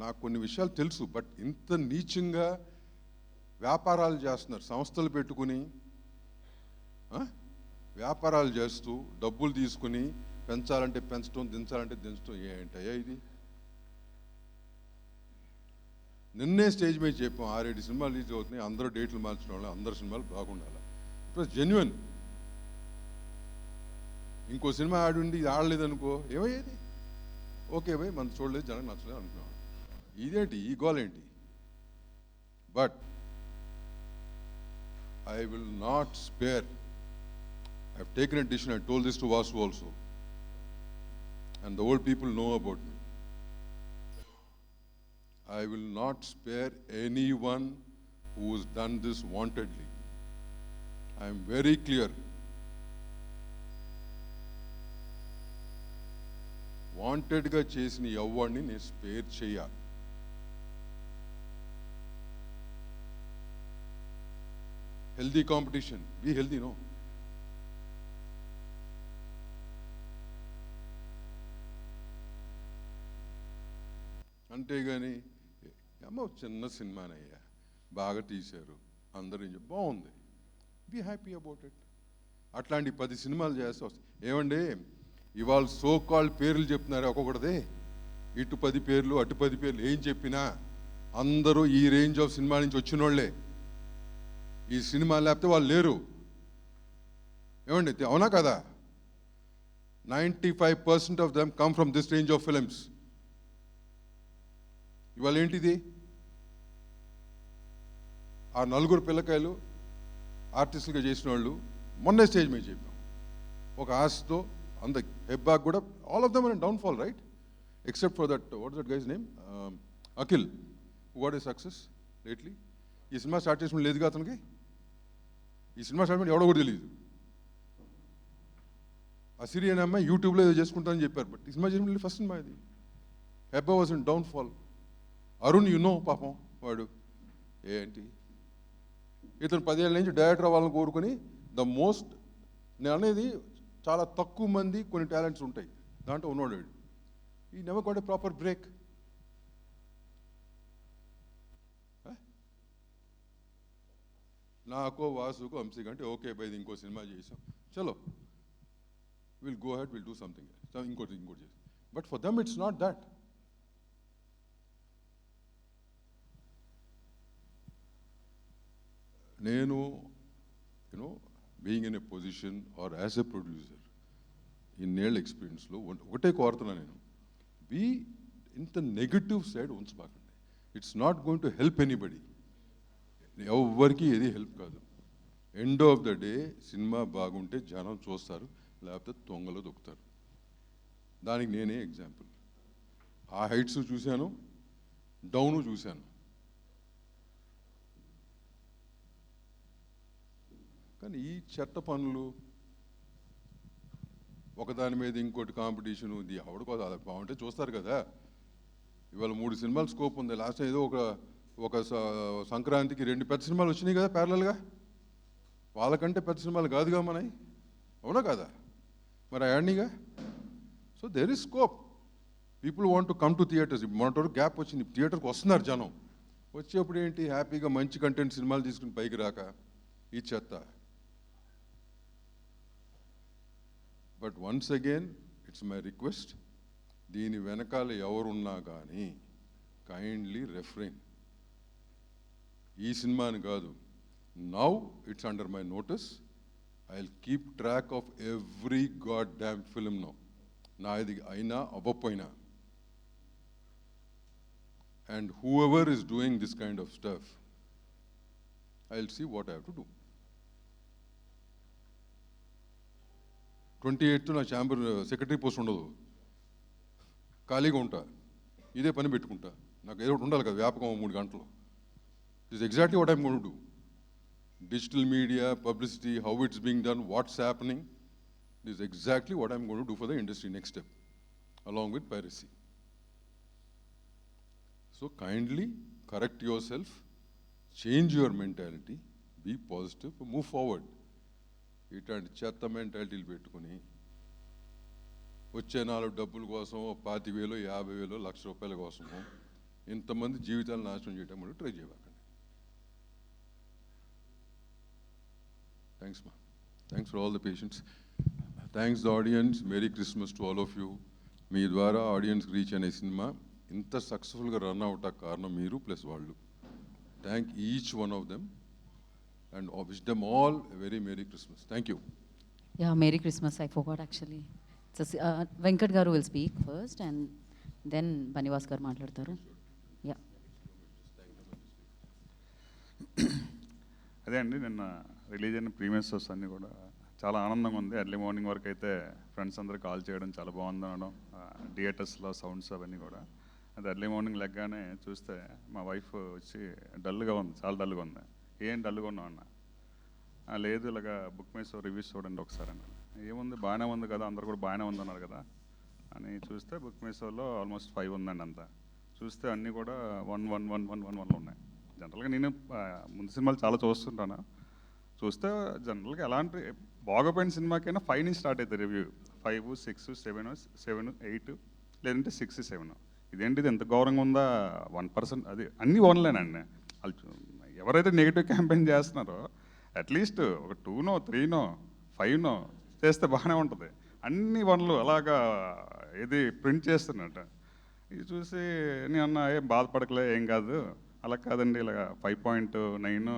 నాకు కొన్ని విషయాలు తెలుసు, బట్ ఇంత నీచంగా వ్యాపారాలు చేస్తున్నారు, సంస్థలు పెట్టుకుని వ్యాపారాలు చేస్తూ డబ్బులు తీసుకుని పెంచాలంటే పెంచడం, దించాలంటే దించడం. ఏంటయ్యా ఇది? నిన్నే స్టేజ్ మీద చెప్పాం 6-7 సినిమాలు రిలీజ్ అవుతున్నాయి, అందరూ డేట్లు మార్చడం వల్ల అందరు సినిమాలు బాగుండాలి. ఇప్పుడు జెన్యున్. ఇంకో సినిమా ఆడుండి ఇది ఆడలేదనుకో ఏమయ్యేది? ఓకే భయ్ మనం చూడలేదు, జనం నచ్చలేదు అంటున్నాం. ఇదేంటి ఈ గోల్ ఏంటి? But I will not spare. I have taken a decision. I told this to Vasu also, and the old people know about me. I will not spare anyone who has done this wantedly. I am very clear. Wanted ga chesini evvarni ne spare cheya. Healthy competition. Be healthy, no? అంతేగాని అమ్మ చిన్న సినిమానయ్యా, బాగా తీశారు, అందరూ బాగుంది, be happy about it. అట్లాంటి 10 సినిమాలు చేస్తూ వస్తాయి. ఏమండి ఇవాళ సో కాల్డ్ పేర్లు చెప్తున్నారు ఒక్కొక్కటిదే, ఇటు 10 పేర్లు అటు 10 పేర్లు, ఏం చెప్పినా అందరూ ఈ రేంజ్ ఆఫ్ సినిమా నుంచి వచ్చిన వాళ్ళే. ఈ సినిమా లేకపోతే వాళ్ళు లేరు. ఏమండి అవునా కదా? 95% of them come from this range of films. ఇవాళ ఏంటిది? ఆ 4 పిల్లకాయలు ఆర్టిస్టులుగా చేసిన వాళ్ళు మొన్నే స్టేజ్ మీద చెప్పాం, ఒక ఆశతో అంద హెబ్బాక్ కూడా all of them are downfall, right? Except for that what is that guy's name, Akhil, what is success lately. ఈ సినిమా స్టార్ట్ చేసిన లేదుగా అతనికి. ఈ సినిమా స్టార్ట్ ఎవడో కూడా తెలియదు. అసిరియన్ అమ్మాయి యూట్యూబ్లో ఏదో చేసుకుంటానని చెప్పారు, బట్ ఈ సినిమా చేసిన ఫస్ట్ సినిమా ఇది. Hebah was in downfall. Arun పాపం వాడు ఏంటి, ఇతను 10 ఏళ్ళ నుంచి డైరెక్టర్ అవ్వాలని కోరుకొని నేను అనేది చాలా తక్కువ మంది కొన్ని టాలెంట్స్ ఉంటాయి, దాంట్లో ఉన్నాడు వాడు. ఈ never got a proper break. నాకో వాసుకో వంశీ కంటే ఓకే బై ఇంకో సినిమా చేసాం, చలో will go ahead, will do something, ఇంకోటి చేసి. But for them it's not that. నేను being in a position or as a producer ఇన్నేళ్ళ ఎక్స్పీరియన్స్లో ఒకటే కోరుతున్నా, నేను ఇంత నెగటివ్ సైడ్ ఉంచబాకండి. It's not going to help anybody. ఎవరికి ఏది హెల్ప్ కాదు. ఎండ్ ఆఫ్ ద డే సినిమా బాగుంటే జనం చూస్తారు, లేకపోతే తొంగలో దొక్కుతారు. దానికి నేనే ఎగ్జాంపుల్. ఆ హైట్స్ చూశాను, డౌను చూశాను. కానీ ఈ చెత్త పనులు, ఒకదాని మీద ఇంకోటి కాంపిటీషను, ఇది ఎవడికోదు. అది బాగుంటే చూస్తారు కదా. ఇవాళ 3 సినిమాలు స్కోప్ ఉంది. లాస్ట్ ఏదో ఒక సంక్రాంతికి 2 పెద్ద సినిమాలు వచ్చినాయి కదా ప్యారలల్గా. వాళ్ళకంటే పెద్ద సినిమాలు కాదుగా మనవి, అవునా కదా? మరి అయాడ్నీగా. So there is scope. People want to come to theatres. మొన్నటి గ్యాప్ వచ్చింది, థియేటర్కి వస్తున్నారు జనం. వచ్చేప్పుడు ఏంటి, హ్యాపీగా మంచి కంటెంట్ సినిమాలు తీసుకుని పైకి రాక ఈ చెత్త. But once again it's my request, దీని వెనకాల ఎవరున్నా కానీ కైండ్లీ రెఫ్రైన్. ఈ సినిమాని కాదు, now it's under my notice. I will keep track of every God dam film now. నా ఇది అయినా అవ్వపోయినా. And whoever is doing this kind of stuff, I'll see what I have to do. 28th నా chamber secretary post ఉండదు, ఖాళీగా ఉంటా, ఇదే పని పెట్టుకుంటా. నాకు ఏదో ఒకటి ఉండాలి కదా, వ్యాపకం 3 గంటలు. This exactly what I'm going to do. Digital media, publicity, how it's being done, what's happening, this exactly what I'm going to do for the industry next step, along with piracy. So kindly correct yourself, change your mentality, be positive, move forward. ఇట్లాంటి చెత్త మెంటాలిటీలు పెట్టుకుని వచ్చే 4 డబ్బుల కోసం 25,000, 50,000, ₹1,00,000 కోసము ఇంతమంది జీవితాలు నాశనం చేయడం మనం ట్రై చేయకండి. థ్యాంక్స్ మా, thanks for all the patients, thanks the audience. Merry Christmas to all of you. మీ ద్వారా ఆడియన్స్కి రీచ్ అనే సినిమా ఇంత సక్సెస్ఫుల్గా రన్ అవటానికి కారణం మీరు ప్లస్ వాళ్ళు. Thank each one of them and wish them all a very merry Christmas. Thank you. Yeah, Merry Christmas. I forgot actually. Venkat garu will speak first and then Banivas garu మాట్లాడతారు. అదే అండి, నిన్న release అయిన premier shows అన్నీ కూడా చాలా ఆనందంగా ఉంది. ఎర్లీ మార్నింగ్ వరకు అయితే ఫ్రెండ్స్ అందరూ కాల్ చేయడం చాలా బాగుంది అనడం, థియేటర్స్లో సౌండ్స్ అవన్నీ కూడా. అది ఎర్లీ మార్నింగ్ లెగ్గానే చూస్తే మా వైఫ్ వచ్చి డల్గా ఉంది, చాలా డల్గా ఉంది. ఏం డల్గా ఉన్నావు అన్న? లేదు, ఇలాగా బుక్ మై షో రివ్యూస్ చూడండి ఒకసారి అన్న. ఏముంది, బాగానే ఉంది కదా, అందరు కూడా బాగానే ఉందన్నారు కదా అని చూస్తే బుక్ మై షోలో ఆల్మోస్ట్ 5 ఉందండి. అంతా చూస్తే అన్నీ కూడా 1 ఉన్నాయి. జనరల్గా నేను ముందు సినిమాలు చాలా చూస్తుంటాను. చూస్తే జనరల్గా ఎలాంటి బాగోపోయిన సినిమాకైనా 5 నుంచి స్టార్ట్ అవుతుంది రివ్యూ. 5, 6, 7, 8 లేదంటే 6, 7. ఇదేంటిది ఎంత ఘోరంగా ఉందా? 1%. అది అన్నీ వన్లేనండి. వాళ్ళు ఎవరైతే నెగిటివ్ క్యాంపెయిన్ చేస్తున్నారో అట్లీస్ట్ ఒక 2నో 3నో 5నో చేస్తే బాగానే ఉంటుంది. అన్ని వన్లు అలాగా ఇది ప్రింట్ చేస్తున్నట్టు. ఇది చూసి నేను అన్న, ఏం బాధపడకలే, ఏం కాదు. అలా కాదండి, ఇలా 5.9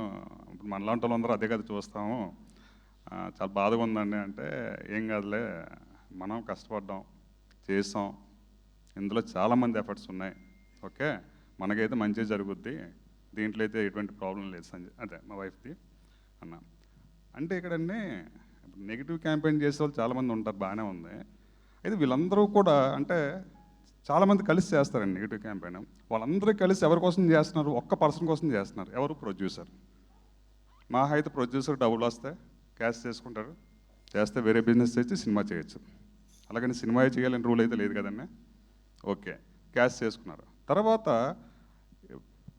ఇప్పుడు మనలాంటి వాళ్ళందరూ అదే కదా చూస్తాము, చాలా బాధగా ఉందండి అంటే, ఏం కాదులే, మనం కష్టపడ్డాం, చేసాం, ఇందులో చాలామంది ఎఫర్ట్స్ ఉన్నాయి, ఓకే, మనకైతే మంచిగా జరుగుద్ది, దీంట్లో అయితే ఎటువంటి ప్రాబ్లం లేదు సంజయ్, అదే మా వైఫ్ది అన్న. అంటే ఇక్కడండి నెగిటివ్ క్యాంపెయిన్ చేసే వాళ్ళు చాలామంది ఉంటారు, బాగానే ఉంది. అయితే వీళ్ళందరూ కూడా అంటే చాలామంది కలిసి చేస్తారండి నెగిటివ్ క్యాంపెయిన్. వాళ్ళందరూ కలిసి ఎవరి కోసం చేస్తున్నారు? ఒక్క పర్సన్ కోసం చేస్తున్నారు. ఎవరు? ప్రొడ్యూసర్. మా అయితే ప్రొడ్యూసర్ డబ్బులు వస్తే క్యాష్ చేసుకుంటారు, చేస్తే వేరే బిజినెస్ చేసి సినిమా చేయొచ్చు. అలాగని సినిమా చేయాలని రూల్ అయితే లేదు కదండి. ఓకే, క్యాష్ చేసుకున్నారు. తర్వాత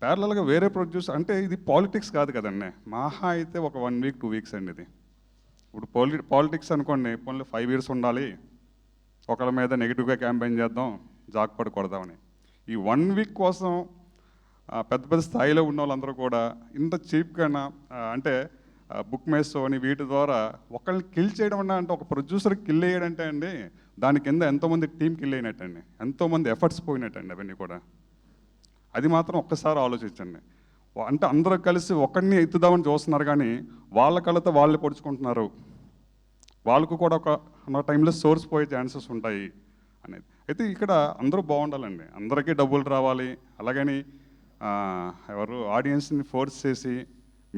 ప్యారలల్గా వేరే ప్రొడ్యూసర్, అంటే ఇది పాలిటిక్స్ కాదు కదండి. మహా అయితే ఒక 1 వీక్ 2 వీక్స్ అండి ఇది. ఇప్పుడు పాలిటిక్స్ అనుకోండి, పోన్లీ 5 years ఉండాలి, ఒకళ్ళ మీద నెగిటివ్గా క్యాంపెయిన్ చేద్దాం, జాక్పడి కొడదామని. ఈ 1 వీక్ కోసం పెద్ద పెద్ద స్థాయిలో ఉన్న వాళ్ళందరూ కూడా ఇంత చీప్గా అంటే బుక్ మై షో అని వీటి ద్వారా ఒకళ్ళని కిల్ చేయడం అన్నా, అంటే ఒక ప్రొడ్యూసర్ కిల్ అయ్యాడంటే అండి, దాని కింద ఎంతోమంది టీం కిల్ అయినట్టండి, ఎంతోమంది ఎఫర్ట్స్ పోయినట్టండి అవన్నీ కూడా. అది మాత్రం ఒక్కసారి ఆలోచించండి. అంటే అందరూ కలిసి ఒకరిని ఎత్తుదామని చూస్తున్నారు, కానీ వాళ్ళ కళ్ళతో వాళ్ళే పొడుచుకుంటున్నారు. వాళ్ళకు కూడా ఒక టైంలో సోర్స్ పోయే ఛాన్సెస్ ఉంటాయి అనేది. అయితే ఇక్కడ అందరూ బాగుండాలండి, అందరికీ డబ్బులు రావాలి. అలాగని ఎవరు ఆడియన్స్ని ఫోర్స్ చేసి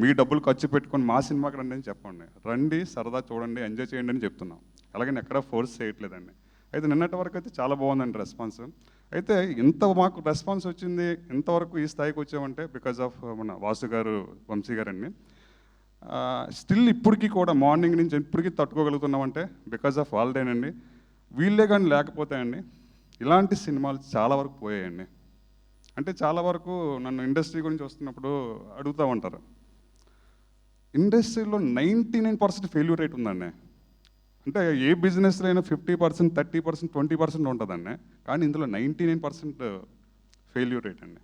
మీ డబ్బులు ఖర్చు పెట్టుకొని మా సినిమాకి రండి అని చెప్పండి. రండి, సరదా చూడండి, ఎంజాయ్ చేయండి అని చెప్తున్నాం. అలాగని ఎక్కడా ఫోర్స్ చేయట్లేదండి. అయితే నిన్నటి వరకు అయితే చాలా బాగుందండి రెస్పాన్స్. అయితే ఇంత మాకు రెస్పాన్స్ వచ్చింది, ఇంతవరకు ఈ స్థాయికి వచ్చామంటే బికాజ్ ఆఫ్ మన వాసు గారు, వంశీ గారండి. స్టిల్ ఇప్పటికీ కూడా మార్నింగ్ నుంచి ఇప్పటికీ తట్టుకోగలుగుతున్నామంటే బికాజ్ ఆఫ్ వాళ్ళదేనండి. వీళ్ళే కానీ లేకపోతే అండి ఇలాంటి సినిమాలు చాలా వరకు పోయాయండి. అంటే చాలా వరకు నన్ను ఇండస్ట్రీ గురించి వస్తున్నప్పుడు అడుగుతూ ఉంటారు, ఇండస్ట్రీలో 99% ఫెయిల్యూర్ రేట్ ఉందండి. అంటే ఏ బిజినెస్లో అయినా 50%, 30%, 20% ఉంటుందండి. కానీ ఇందులో 99% ఫెయిల్యూర్ రేట్ అండి.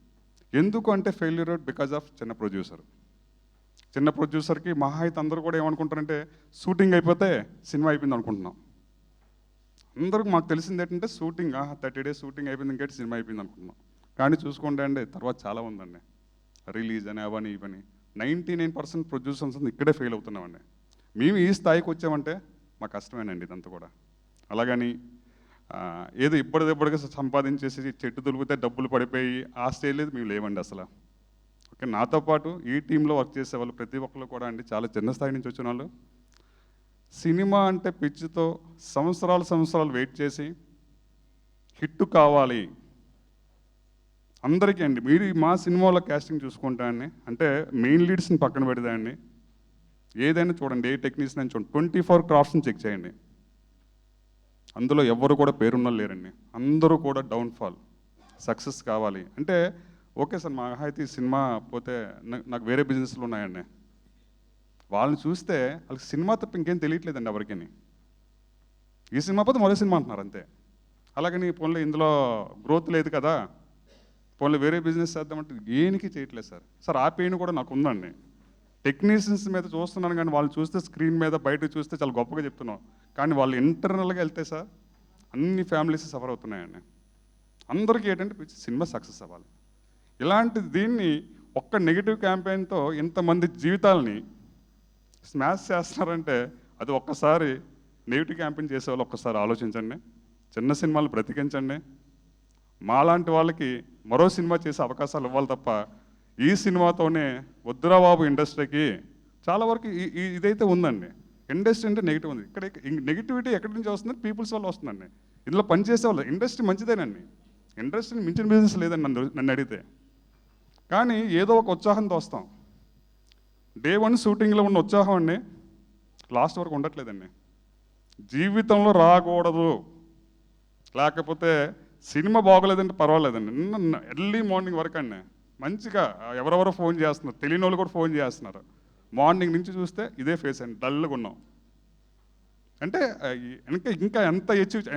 ఎందుకు అంటే ఫెయిల్యూర్ రేట్ బికాజ్ ఆఫ్ చిన్న ప్రొడ్యూసర్. చిన్న ప్రొడ్యూసర్కి మహా అయితే అందరూ కూడా ఏమనుకుంటారంటే షూటింగ్ అయిపోతే సినిమా అయిపోయింది అనుకుంటున్నాం. అందరికి మాకు తెలిసింది ఏంటంటే షూటింగ్ 30 days షూటింగ్ అయిపోయింది, ఇంకేంటి సినిమా అయిపోయింది అనుకుంటున్నాం. కానీ చూసుకోండి అండి, తర్వాత చాలా ఉందండి, రిలీజ్ అని అవని ఇవని. 99% ప్రొడ్యూసర్స్ ఇక్కడే ఫెయిల్ అవుతున్నామండి. మేము ఈ స్థాయికి వచ్చామంటే మా కష్టమేనండి ఇదంతా కూడా. అలాగని ఏదో ఇప్పటిదిప్పటిగా సంపాదించేసి చెట్టు దులిపితే డబ్బులు పడిపోయి ఆ స్టేజ్ లేదు మేము లేవండి అసలు. ఓకే, నాతో పాటు ఈ టీంలో వర్క్ చేసే వాళ్ళు ప్రతి ఒక్కరు కూడా అండి చాలా చిన్న స్థాయి నుంచి వచ్చిన వాళ్ళు. సినిమా అంటే పిచ్చితో సంవత్సరాలు వెయిట్ చేసి హిట్ కావాలి అందరికీ అండి. మీరు మా సినిమాలో క్యాస్టింగ్ చూసుకుంటా అండి, అంటే మెయిన్ లీడ్స్ని పక్కన పెడదా అండి, ఏదైనా చూడండి, ఏ టెక్నీషియన్ అని చూడండి, 24 క్రాఫ్ట్స్ని చెక్ చేయండి, అందులో ఎవరు కూడా పేరున్న లేరండి. అందరూ కూడా డౌన్ఫాల్. సక్సెస్ కావాలి అంటే ఓకే సార్, మా అయితే ఈ సినిమా పోతే నాకు వేరే బిజినెస్లు ఉన్నాయండి. వాళ్ళని చూస్తే వాళ్ళకి సినిమా తప్ప ఇంకేం తెలియట్లేదండి ఎవరికి. ఈ సినిమా పోతే మరో సినిమా అంటున్నారు అంతే. అలాగని పోన్లే ఇందులో గ్రోత్ లేదు కదా, పోన్లే వేరే బిజినెస్ చేద్దామంటే ఏనికి చేయట్లేదు సార్. సార్ ఆ పెయిన్ కూడా నాకు ఉందండి. టెక్నీషియన్స్ మీద చూస్తున్నాను, కానీ వాళ్ళు చూస్తే స్క్రీన్ మీద బయటకు చూస్తే చాలా గొప్పగా చెప్తున్నాం, కానీ వాళ్ళు ఇంటర్నల్గా వెళ్తే సార్ అన్ని ఫ్యామిలీస్ సఫర్ అవుతున్నాయండి. అందరికీ ఏంటంటే సినిమా సక్సెస్ అవ్వాలి. ఇలాంటి దీన్ని ఒక్క నెగిటివ్ క్యాంపెయిన్తో ఇంతమంది జీవితాలని స్మాష్ చేస్తున్నారంటే అది ఒక్కసారి నెగిటివ్ క్యాంపెయిన్ చేసే వాళ్ళు ఒక్కసారి ఆలోచించండి. చిన్న సినిమాలు బ్రతికించండి. మాలాంటి వాళ్ళకి మరో సినిమా చేసే అవకాశాలు ఇవ్వాలి తప్ప ఈ సినిమాతోనే వద్దురా బాబు ఇండస్ట్రీకి చాలా వరకు ఇదైతే ఉందండి. ఇండస్ట్రీ అంటే నెగిటివ్ ఉంది. ఇక్కడ నెగిటివిటీ ఎక్కడి నుంచి వస్తుంది? పీపుల్స్ వల్ల వస్తుందండి. ఇందులో పనిచేసే వాళ్ళు ఇండస్ట్రీ మంచిదేనండి, ఇండస్ట్రీని మించిన బిజినెస్ లేదండి నన్ను అడిగితే. కానీ ఏదో ఒక ఉత్సాహంతో వస్తాం. డే 1 షూటింగ్లో ఉన్న ఉత్సాహం అండి లాస్ట్ వరకు ఉండట్లేదండి. జీవితంలో రాకూడదు, లేకపోతే సినిమా బాగోలేదంటే పర్వాలేదండి. నిన్న ఎర్లీ మార్నింగ్ వరకు అండి మంచిగా ఎవరెవరో ఫోన్ చేస్తున్నారు, తెలియని వాళ్ళు కూడా ఫోన్ చేస్తున్నారు. మార్నింగ్ నుంచి చూస్తే ఇదే ఫేస్ అండి, డల్గా ఉన్నాం. అంటే ఇంకా ఎంత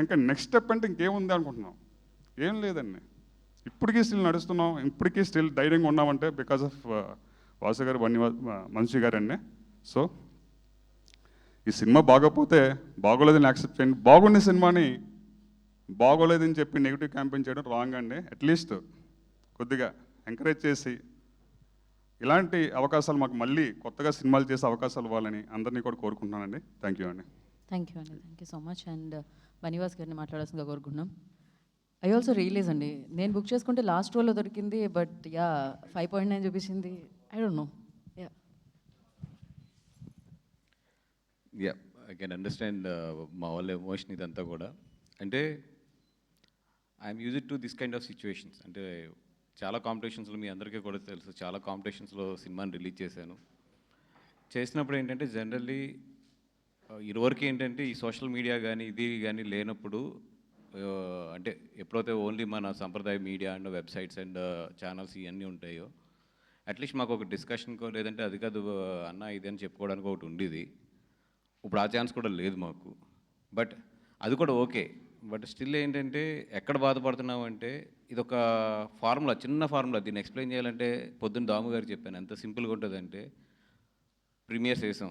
ఇంకా నెక్స్ట్ స్టెప్ అంటే ఇంకేముంది అనుకుంటున్నాం. ఏం లేదండి, ఇప్పటికీ స్టిల్ నడుస్తున్నాం, ఇప్పటికీ స్టిల్ ధైర్యంగా ఉన్నామంటే బికాస్ ఆఫ్ వాసు గారు, మనిషి గారు అండి. సో ఈ సినిమా బాగోపోతే బాగోలేదని యాక్సెప్ట్ చేయండి. బాగుండే సినిమాని బాగోలేదని చెప్పి నెగిటివ్ క్యాంపెయిన్ చేయడం రాంగ్ అండి. అట్లీస్ట్ కొద్దిగా ఎంకరేజ్ చేసి ఇలాంటి అవకాశాలు మాకు మళ్ళీ కొత్తగా సినిమాలు చేసే అవకాశాలు ఇవ్వాలని అందరినీ కూడా కోరుకుంటున్నానండి. థ్యాంక్ యూ అండి. Thank you so much. And Bunny Vas గారిని మాట్లాడాల్సిందిగా కోరుకుంటున్నాం. ఐ ఆల్సో రియలైజ్ అండి, నేను బుక్ చేసుకుంటే లాస్ట్ రోల్లో దొరికింది, బట్ 5.9 చూపించింది. I don't know. I can understand మా వాళ్ళ ఎమోషన్ ఇదంతా కూడా. అంటే I'm used to this kind of situations. అంటే చాలా కాంపిటీషన్స్లో, మీ అందరికీ కూడా తెలుసు, చాలా కాంపిటీషన్స్లో సినిమాని రిలీజ్ చేశాను. చేసినప్పుడు ఏంటంటే జనరల్లీ ఇదివరకు ఏంటంటే ఈ సోషల్ మీడియా కానీ ఇది కానీ లేనప్పుడు, అంటే ఎప్పుడైతే ఓన్లీ మన సంప్రదాయ media and websites and channels ఇవన్నీ ఉంటాయో, అట్లీస్ట్ మాకు ఒక డిస్కషన్కో లేదంటే అది కాదు అన్న ఇది అని చెప్పుకోవడానికి ఒకటి ఉండేది. ఇప్పుడు ఆ ఛాన్స్ కూడా లేదు మాకు. బట్ అది కూడా ఓకే. బట్ స్టిల్ ఏంటంటే ఎక్కడ బాధపడుతున్నాం అంటే, ఇది ఒక ఫార్ములా, చిన్న ఫార్ములా. దీన్ని ఎక్స్ప్లెయిన్ చేయాలంటే పొద్దున్న దాము గారికి చెప్పాను, ఎంత సింపుల్గా ఉంటుందంటే, ప్రీమియర్స్ వేసాం,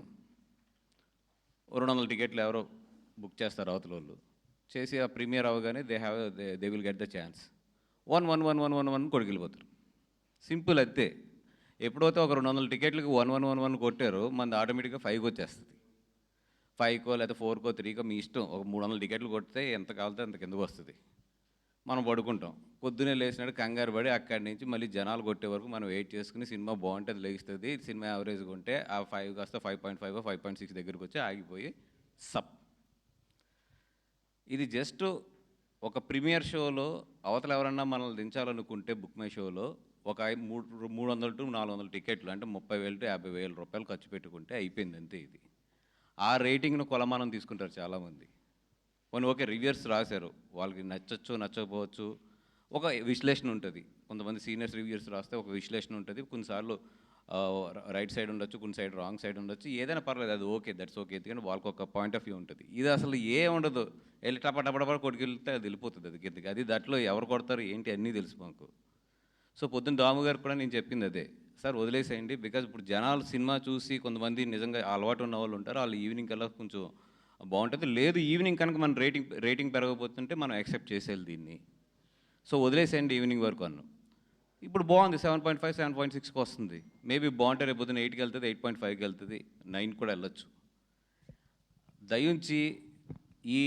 200 టికెట్లు ఎవరో బుక్ చేస్తారు అవతల వాళ్ళు చేసి, ఆ ప్రీమియర్ అవగానే they will get the chance. 1 కొడుకెళ్ళిపోతారు. సింపుల్ అంతే. ఎప్పుడైతే ఒక 200 టికెట్లకి 1 కొట్టారో మనది ఆటోమేటిక్గా 5కి వచ్చేస్తుంది. 5కో లేకపోతే 4కో 3కో మీ ఇష్టం. ఒక 300 టికెట్లు కొడితే ఎంత కావాలితే అంత కిందకు వస్తుంది. మనం పడుకుంటాం. పొద్దున్నే లేచినాడు కంగారు పడి అక్కడి నుంచి మళ్ళీ జనాలు కొట్టే వరకు మనం వెయిట్ చేసుకుని సినిమా బాగుంటే అది లెగిస్తుంది. సినిమా యావరేజ్గా ఉంటే ఆ 5 కాస్త 5.5 5.6 దగ్గరికి వచ్చి ఆగిపోయి సప్. ఇది జస్ట్ ఒక ప్రీమియర్ షోలో అవతల ఎవరన్నా మనల్ని దించాలనుకుంటే బుక్ మై షోలో ఒక 300 to 400 టికెట్లు అంటే 30,000 to 50,000 రూపాయలు ఖర్చు పెట్టుకుంటే అయిపోయింది అంతే. ఇది ఆ రేటింగ్ను కొలమానం తీసుకుంటారు చాలామంది. కొన్ని ఓకే రివ్యూర్స్ రాశారు, వాళ్ళకి నచ్చచ్చు నచ్చకపోవచ్చు, ఒక విశ్లేషణ ఉంటుంది. కొంతమంది సీనియర్స్ రివ్యూర్స్ రాస్తే ఒక విశ్లేషణ ఉంటుంది. కొన్నిసార్లు రైట్ సైడ్ ఉండొచ్చు, కొన్ని సైడ్ రాంగ్ సైడ్ ఉండొచ్చు, ఏదైనా పర్లేదు, అది ఓకే, దట్స్ ఓకే. ఎందుకంటే వాళ్ళకి ఒక పాయింట్ ఆఫ్ వ్యూ ఉంటుంది. ఇది అసలు ఉండదు, వెళ్ళి టపటపడ కొట్టుకెళ్తే అది వెళ్ళిపోతుంది అది కిందకి. అది దాంట్లో ఎవరు కొడతారు ఏంటి అన్నీ తెలుసు మాకు. సో పొద్దున్న దాము గారికి కూడా నేను చెప్పింది అదే, సార్ వదిలేసేయండి. బికాజ్ ఇప్పుడు జనాలు సినిమా చూసి కొంతమంది నిజంగా అలవాటు ఉన్న వాళ్ళు ఉంటారు, వాళ్ళు ఈవినింగ్ కల్లా కొంచెం బాగుంటుంది. లేదు ఈవినింగ్ కనుక మన రేటింగ్ పెరగబోతుంటే మనం యాక్సెప్ట్ చేసేయాలి దీన్ని. సో వదిలేసేయండి ఈవినింగ్ వరకు అన్నాం. ఇప్పుడు బాగుంది, 7.5 7.6కి వస్తుంది. మేబీ బాగుంటే రేపు పొద్దున్న 8కి వెళ్తుంది, 8.5కి వెళ్తుంది, 9 కూడా వెళ్ళొచ్చు. దయించి ఈ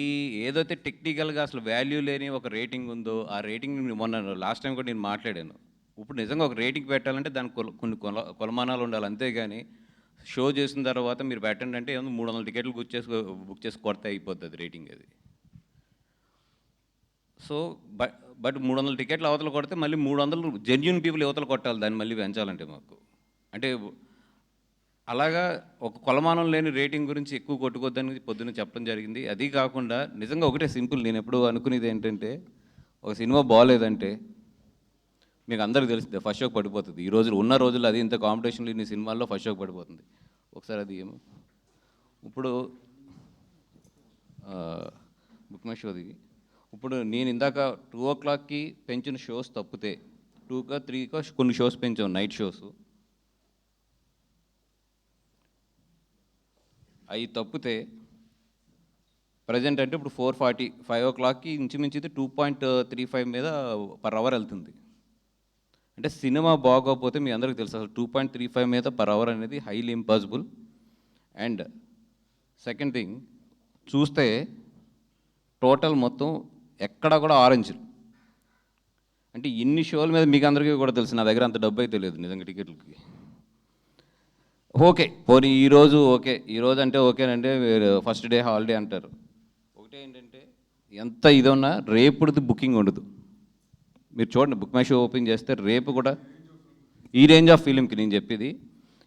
ఏదైతే టెక్నికల్గా అసలు వాల్యూ లేని ఒక రేటింగ్ ఉందో ఆ రేటింగ్ మొన్న లాస్ట్ టైం కూడా నేను మాట్లాడాను. ఇప్పుడు నిజంగా ఒక రేటింగ్ పెట్టాలంటే దానికి కొన్ని కొలమానాలు ఉండాలి. అంతేగాని షో చేసిన తర్వాత మీరు పెట్టండి అంటే ఏమో 300 టికెట్లు బుక్ చేసి కొడితే అయిపోతుంది రేటింగ్ అది. సో బట్ 300 టికెట్లు అవతల కొడితే మళ్ళీ 300 జెన్యూన్ పీపుల్ యువతలు కొట్టాలి దాన్ని మళ్ళీ పెంచాలంటే మాకు. అంటే అలాగా ఒక కొలమానం లేని రేటింగ్ గురించి ఎక్కువ కొట్టుకోద్దని పొద్దున్న చెప్పడం జరిగింది. అది కాకుండా నిజంగా ఒకటే సింపుల్, నేను ఎప్పుడు అనుకునేది ఏంటంటే, ఒక సినిమా బాగోలేదంటే మీకు అందరికీ తెలిసిందే ఫస్ట్ షోకి పడిపోతుంది. ఈ రోజులు ఉన్న రోజుల్లో అది ఇంత కాంపిటీషన్లు ఇన్ని సినిమాల్లో ఫస్ట్ షోకి పడిపోతుంది. ఒకసారి అది ఏమో ఇప్పుడు బుక్ మై షోది ఇప్పుడు నేను ఇందాక 2 o'clockకి పెంచిన షోస్ తప్పితే 2కో 3కో కొన్ని షోస్ పెంచాం, నైట్ షోస్. అవి తప్పితే ప్రజెంట్ అంటే ఇప్పుడు 4:40 5 o'clockకి ఇంచుమించు 2.35 మీద పర్ అవర్ వెళ్తుంది. అంటే సినిమా బాగోకపోతే మీ అందరికీ తెలుసు అసలు 2.35 మీద పర్ అవర్ అనేది highly impossible. And second thing చూస్తే టోటల్ మొత్తం ఎక్కడ కూడా ఆరెంజ్లు. అంటే ఇన్ని షోల మీద మీకు అందరికీ కూడా తెలుసు, నా దగ్గర అంత డబ్బు అయితే లేదు నిజంగా టికెట్లకి. ఓకే పోనీ ఈరోజు ఓకే ఈరోజు అంటే ఓకేనంటే ఫస్ట్ డే హాలిడే అంటారు. ఒకటే ఏంటంటే ఎంత ఇది ఉన్నా రేపుది బుకింగ్ ఉండదు. మీరు చూడండి బుక్ మై షో ఓపెన్ చేస్తే రేపు కూడా ఈ రేంజ్ ఆఫ్ ఫిలింకి నేను చెప్పేది,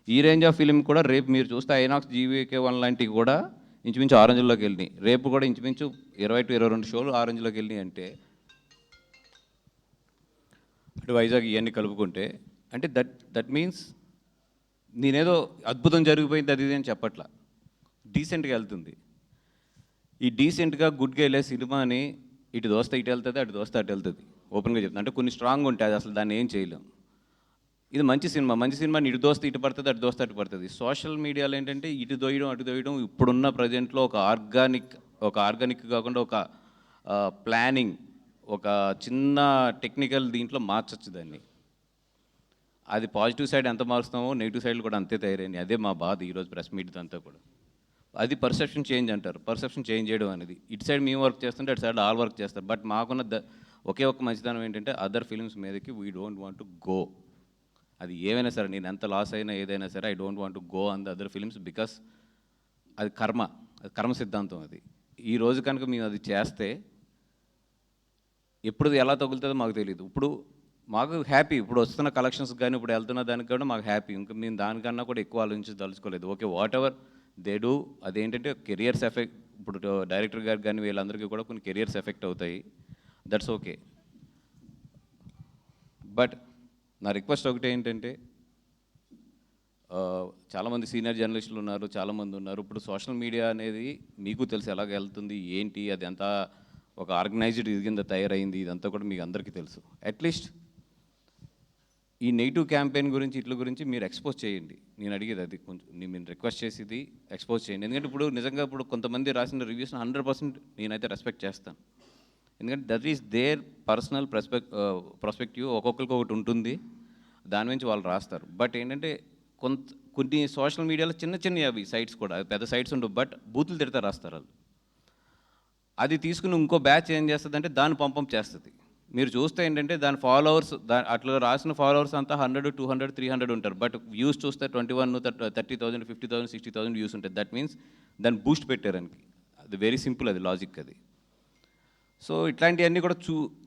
ఈ రేంజ్ ఆఫ్ ఫిలిం కూడా రేపు మీరు చూస్తే ఐనాక్స్ GVK1 లాంటివి కూడా ఇంచుమించు ఆరెంజ్లోకి వెళ్ళినాయి. రేపు కూడా ఇంచుమించు 20 to 22 షోలు ఆరెంజ్లోకి వెళ్ళినాయి అంటే అటు వైజాగ్ ఇవన్నీ కలుపుకుంటే అంటే దట్ మీన్స్ నేనేదో అద్భుతం జరిగిపోయింది అది ఇది అని చెప్పట్లా, డీసెంట్గా వెళ్తుంది. ఈ డీసెంట్గా గుడ్గా వెళ్ళే సినిమాని ఇటు దోస్తే ఇటు వెళ్తుంది, అటు దోస్తే అటు వెళ్తుంది. ఓపెన్గా చెప్తుంది అంటే కొన్ని స్ట్రాంగ్ ఉంటాయి, అది అసలు దాన్ని ఏం చేయలేం. ఇది మంచి సినిమాని ఇటు దోస్తే ఇటు పడుతుంది, అటు దోస్తే అటు పడుతుంది. సోషల్ మీడియాలో ఏంటంటే ఇటు దోయడం అటు దోయడం ఇప్పుడున్న ప్రజెంట్లో ఒక ఆర్గానిక్ కాకుండా ఒక ప్లానింగ్, ఒక చిన్న టెక్నికల్ దీంట్లో మార్చచ్చు దాన్ని. అది పాజిటివ్ సైడ్ ఎంత మారుస్తామో నెగిటివ్ సైడ్లు కూడా అంతే తయారైనాయి. అదే మా బాధ ఈరోజు ప్రెస్ మీట్ అంతా కూడా. అది పర్సెప్షన్ చేంజ్ అంటారు. పర్సెప్షన్ చేంజ్ చేయడం అనేది ఇటు సైడ్ మేము వర్క్ చేస్తుంటే అటు సైడ్ ఆల్ వర్క్ చేస్తారు. బట్ మాకున్న ఒకే ఒక మంచిదనం ఏంటంటే అదర్ ఫిల్మ్స్ మీదకి we don't want to go. అది ఏమైనా సరే నేను ఎంత లాస్ అయినా ఏదైనా సరే I don't want to go on the other films because అది కర్మ సిద్ధాంతం. అది ఈ రోజు కనుక మేము అది చేస్తే ఎప్పుడు ఎలా తగులుతుందో మాకు తెలియదు. ఇప్పుడు మాకు హ్యాపీ, ఇప్పుడు వస్తున్న కలెక్షన్స్ కానీ ఇప్పుడు వెళ్తున్న దానికి కూడా మాకు హ్యాపీ. ఇంకా మేము దానికన్నా కూడా ఎక్కువ ఆలోచించదలుచుకోలేదు. Okay whatever they do, అదేంటంటే కెరియర్స్ ఎఫెక్ట్. ఇప్పుడు డైరెక్టర్ గారికి కానీ వీళ్ళందరికీ కూడా కొన్ని కెరియర్స్ ఎఫెక్ట్ అవుతాయి, దట్స్ ఓకే. బట్ నా రిక్వెస్ట్ ఒకటే ఏంటంటే చాలామంది సీనియర్ జర్నలిస్టులు ఉన్నారు, చాలామంది ఉన్నారు. ఇప్పుడు సోషల్ మీడియా అనేది మీకు తెలుసు ఎలాగ వెళ్తుంది ఏంటి, అది అంతా ఒక ఆర్గనైజ్డ్ ఇది కింద తయారైంది, ఇదంతా కూడా మీకు అందరికీ తెలుసు. అట్లీస్ట్ ఈ నెగిటివ్ క్యాంపెయిన్ గురించి ఇట్ల గురించి మీరు ఎక్స్పోజ్ చేయండి. నేను అడిగేది అది, కొంచెం నేను రిక్వెస్ట్ చేసేది ఎక్స్పోజ్ చేయండి. ఎందుకంటే ఇప్పుడు నిజంగా ఇప్పుడు కొంతమంది రాసిన రివ్యూస్ని 100% నేనైతే రెస్పెక్ట్ చేస్తాను. ఎందుకంటే that is there personal perspective, ఒక్కొక్కరికి ఒకటి ఉంటుంది, దాని నుంచి వాళ్ళు రాస్తారు. బట్ ఏంటంటే కొన్ని సోషల్ మీడియాలో చిన్న అవి సైట్స్ కూడా పెద్ద సైట్స్ ఉండవు, బట్ బూతులు తిడతా రాస్తారు వాళ్ళు. అది తీసుకుని ఇంకో బ్యాచ్ ఏం చేస్తుందంటే దాన్ని పంపం చేస్తుంది. మీరు చూస్తే ఏంటంటే దాని ఫాలోవర్స్ అట్లా రాసిన ఫాలోవర్స్ అంతా 100, 200, 300 ఉంటారు. బట్ వ్యూస్ చూస్తే 21, 30,000, 50,000, 60,000 వ్యూస్ ఉంటాయి. దట్ మీన్స్ దాన్ని బూస్ట్ పెట్టారనికి. అది వెరీ సింపుల్, అది లాజిక్ అది. సో ఇట్లాంటివన్నీ కూడా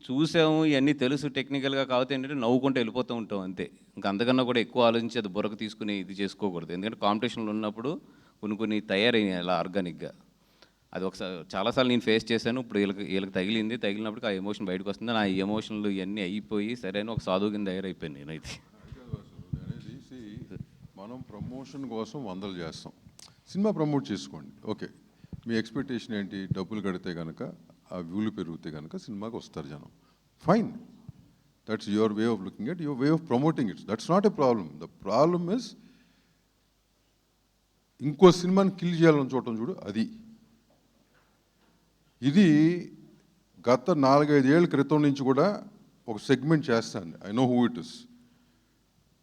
చూసాము, ఇవన్నీ తెలుసు టెక్నికల్గా. కాకపోతే ఏంటంటే నవ్వుకుంటూ వెళ్ళిపోతూ ఉంటాం అంతే. ఇంకా అంతకన్నా కూడా ఎక్కువ ఆలోచించి అది బుర్రకు తీసుకుని ఇది చేసుకోకూడదు. ఎందుకంటే కాంపిటీషన్లో ఉన్నప్పుడు కొన్ని తయారయ్యాయి అలా ఆర్గానిక్గా. అది ఒకసారి చాలాసార్లు నేను ఫేస్ చేశాను. ఇప్పుడు వీళ్ళకి తగిలినప్పుడు ఆ ఎమోషన్ బయటకు వస్తుంది. నా ఎమోషన్లు ఇవన్నీ అయిపోయి సరైన ఒక సాధువు కింద తయారైపోయాను నేనైతే. మనం ప్రమోషన్ కోసం 100 చేస్తాం, సినిమా ప్రమోట్ చేసుకోండి. ఓకే, మీ ఎక్స్పెక్టేషన్ ఏంటి? డబ్బులు కడితే కనుక ఆ వ్యూలు పెరిగితే కనుక సినిమాకి వస్తారు జనం. Fine, that's your way of looking it, your way of promoting it. That's not a problem. The problem is ఇంకో సినిమాని కిల్ చేయాలని చూడటం చూడు, అది. ఇది గత 4-5 ఏళ్ళ క్రితం నుంచి కూడా ఒక సెగ్మెంట్ చేస్తాను. I know who it is.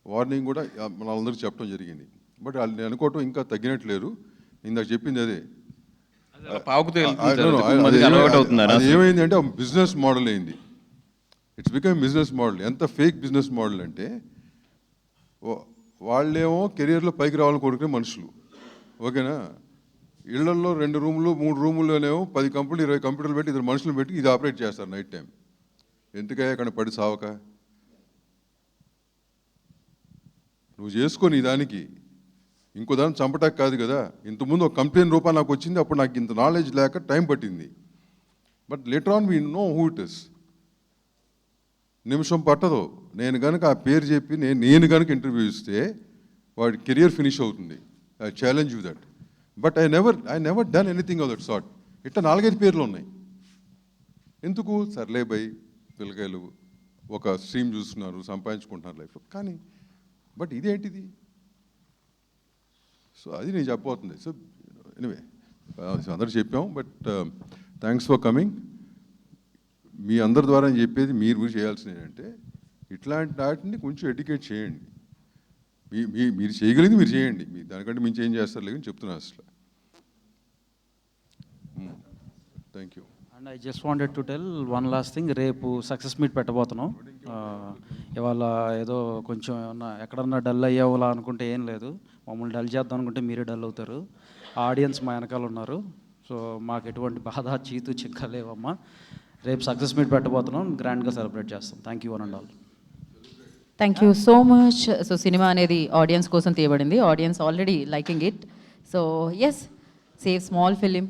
Warning కూడా మనందరికీ చెప్పడం జరిగింది. బట్ వాళ్ళు నేను అనుకోవటం ఇంకా తగ్గినట్లేరు. ఇందాక చెప్పింది అదే. అది ఏమైంది అంటే బిజినెస్ మోడల్ అయింది. It's become business model. ఎంత ఫేక్ బిజినెస్ మోడల్ అంటే వాళ్ళేమో కెరియర్లో పైకి రావాలని కోరుకునే మనుషులు, ఓకేనా? ఇళ్లలో 2 రూములు 3 రూముల్లోనేమో 10 కంపెనీలు 20 కంప్యూటర్లు పెట్టి 2 మనుషులు పెట్టి ఇది ఆపరేట్ చేస్తారు నైట్ టైం. ఎందుకయ్యా అక్కడ పడి సావక? నువ్వు చేసుకొని దానికి ఇంకో దాన్ని చంపటానికి కాదు కదా. ఇంతకుముందు ఒక కంప్లైంట్ రూపాయలు నాకు వచ్చింది, అప్పుడు నాకు ఇంత నాలెడ్జ్ లేక టైం పట్టింది. But later on we know who it is. నిమిషం పట్టదు. నేను కనుక ఆ పేరు చెప్పి నేను కనుక ఇంటర్వ్యూ ఇస్తే వాడి కెరియర్ ఫినిష్ అవుతుంది. I challenge you that. But I never done anything of that sort. ఇట్లా 4-5 పేర్లు ఉన్నాయి. ఎందుకు? సర్లే బై, పిల్లకాయలు ఒక స్ట్రీమ్ చూస్తున్నారు, సంపాదించుకుంటున్నారు లైఫ్లో. కానీ బట్ ఇదేంటిది? సో అది నేను చెప్పబోతుంది. సో ఎనివే అందరూ చెప్పాం. But thanks for coming. మీ అందరి ద్వారా నేను చెప్పేది మీరు చేయాల్సింది ఏంటంటే ఇట్లాంటి వాటిని కొంచెం ఎడ్యుకేట్ చేయండి. మీరు చేయగలిగింది మీరు చేయండి. మీ దానికంటే మించి ఏం చేస్తారు లేదని చెప్తున్నా అసలు. Thank you. And I just wanted to tell one last thing. రేపు సక్సెస్ మీట్ పెట్టబోతున్నాం. ఇవాళ ఏదో కొంచెం ఏమన్నా ఎక్కడన్నా డల్ అయ్యేవాలా అనుకుంటే ఏం లేదు. మమ్మల్ని డల్ చేద్దాం అనుకుంటే మీరే డల్ అవుతారు. ఆడియన్స్ మా వెనకాల ఉన్నారు. సో మాకు ఎటువంటి బాధ చీతు చిక్క లేవమ్మా. రేపు సక్సెస్ మీట్ పెట్టబోతున్నాం, గ్రాండ్గా సెలబ్రేట్ చేస్తాం. Thank you one and all. Thank you so much. So సినిమా అనేది ఆడియన్స్ కోసం తీయబడింది. Audience already liking it. So yes, save small film,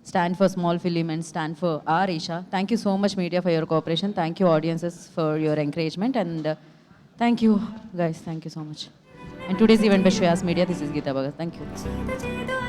stand for small film and stand for our Isha. Thank you so much media for your cooperation. Thank you audiences for your encouragement, and thank you guys. Thank you so much. And today's event by Shreyas Media. This is Geeta Bhagat. Thank you.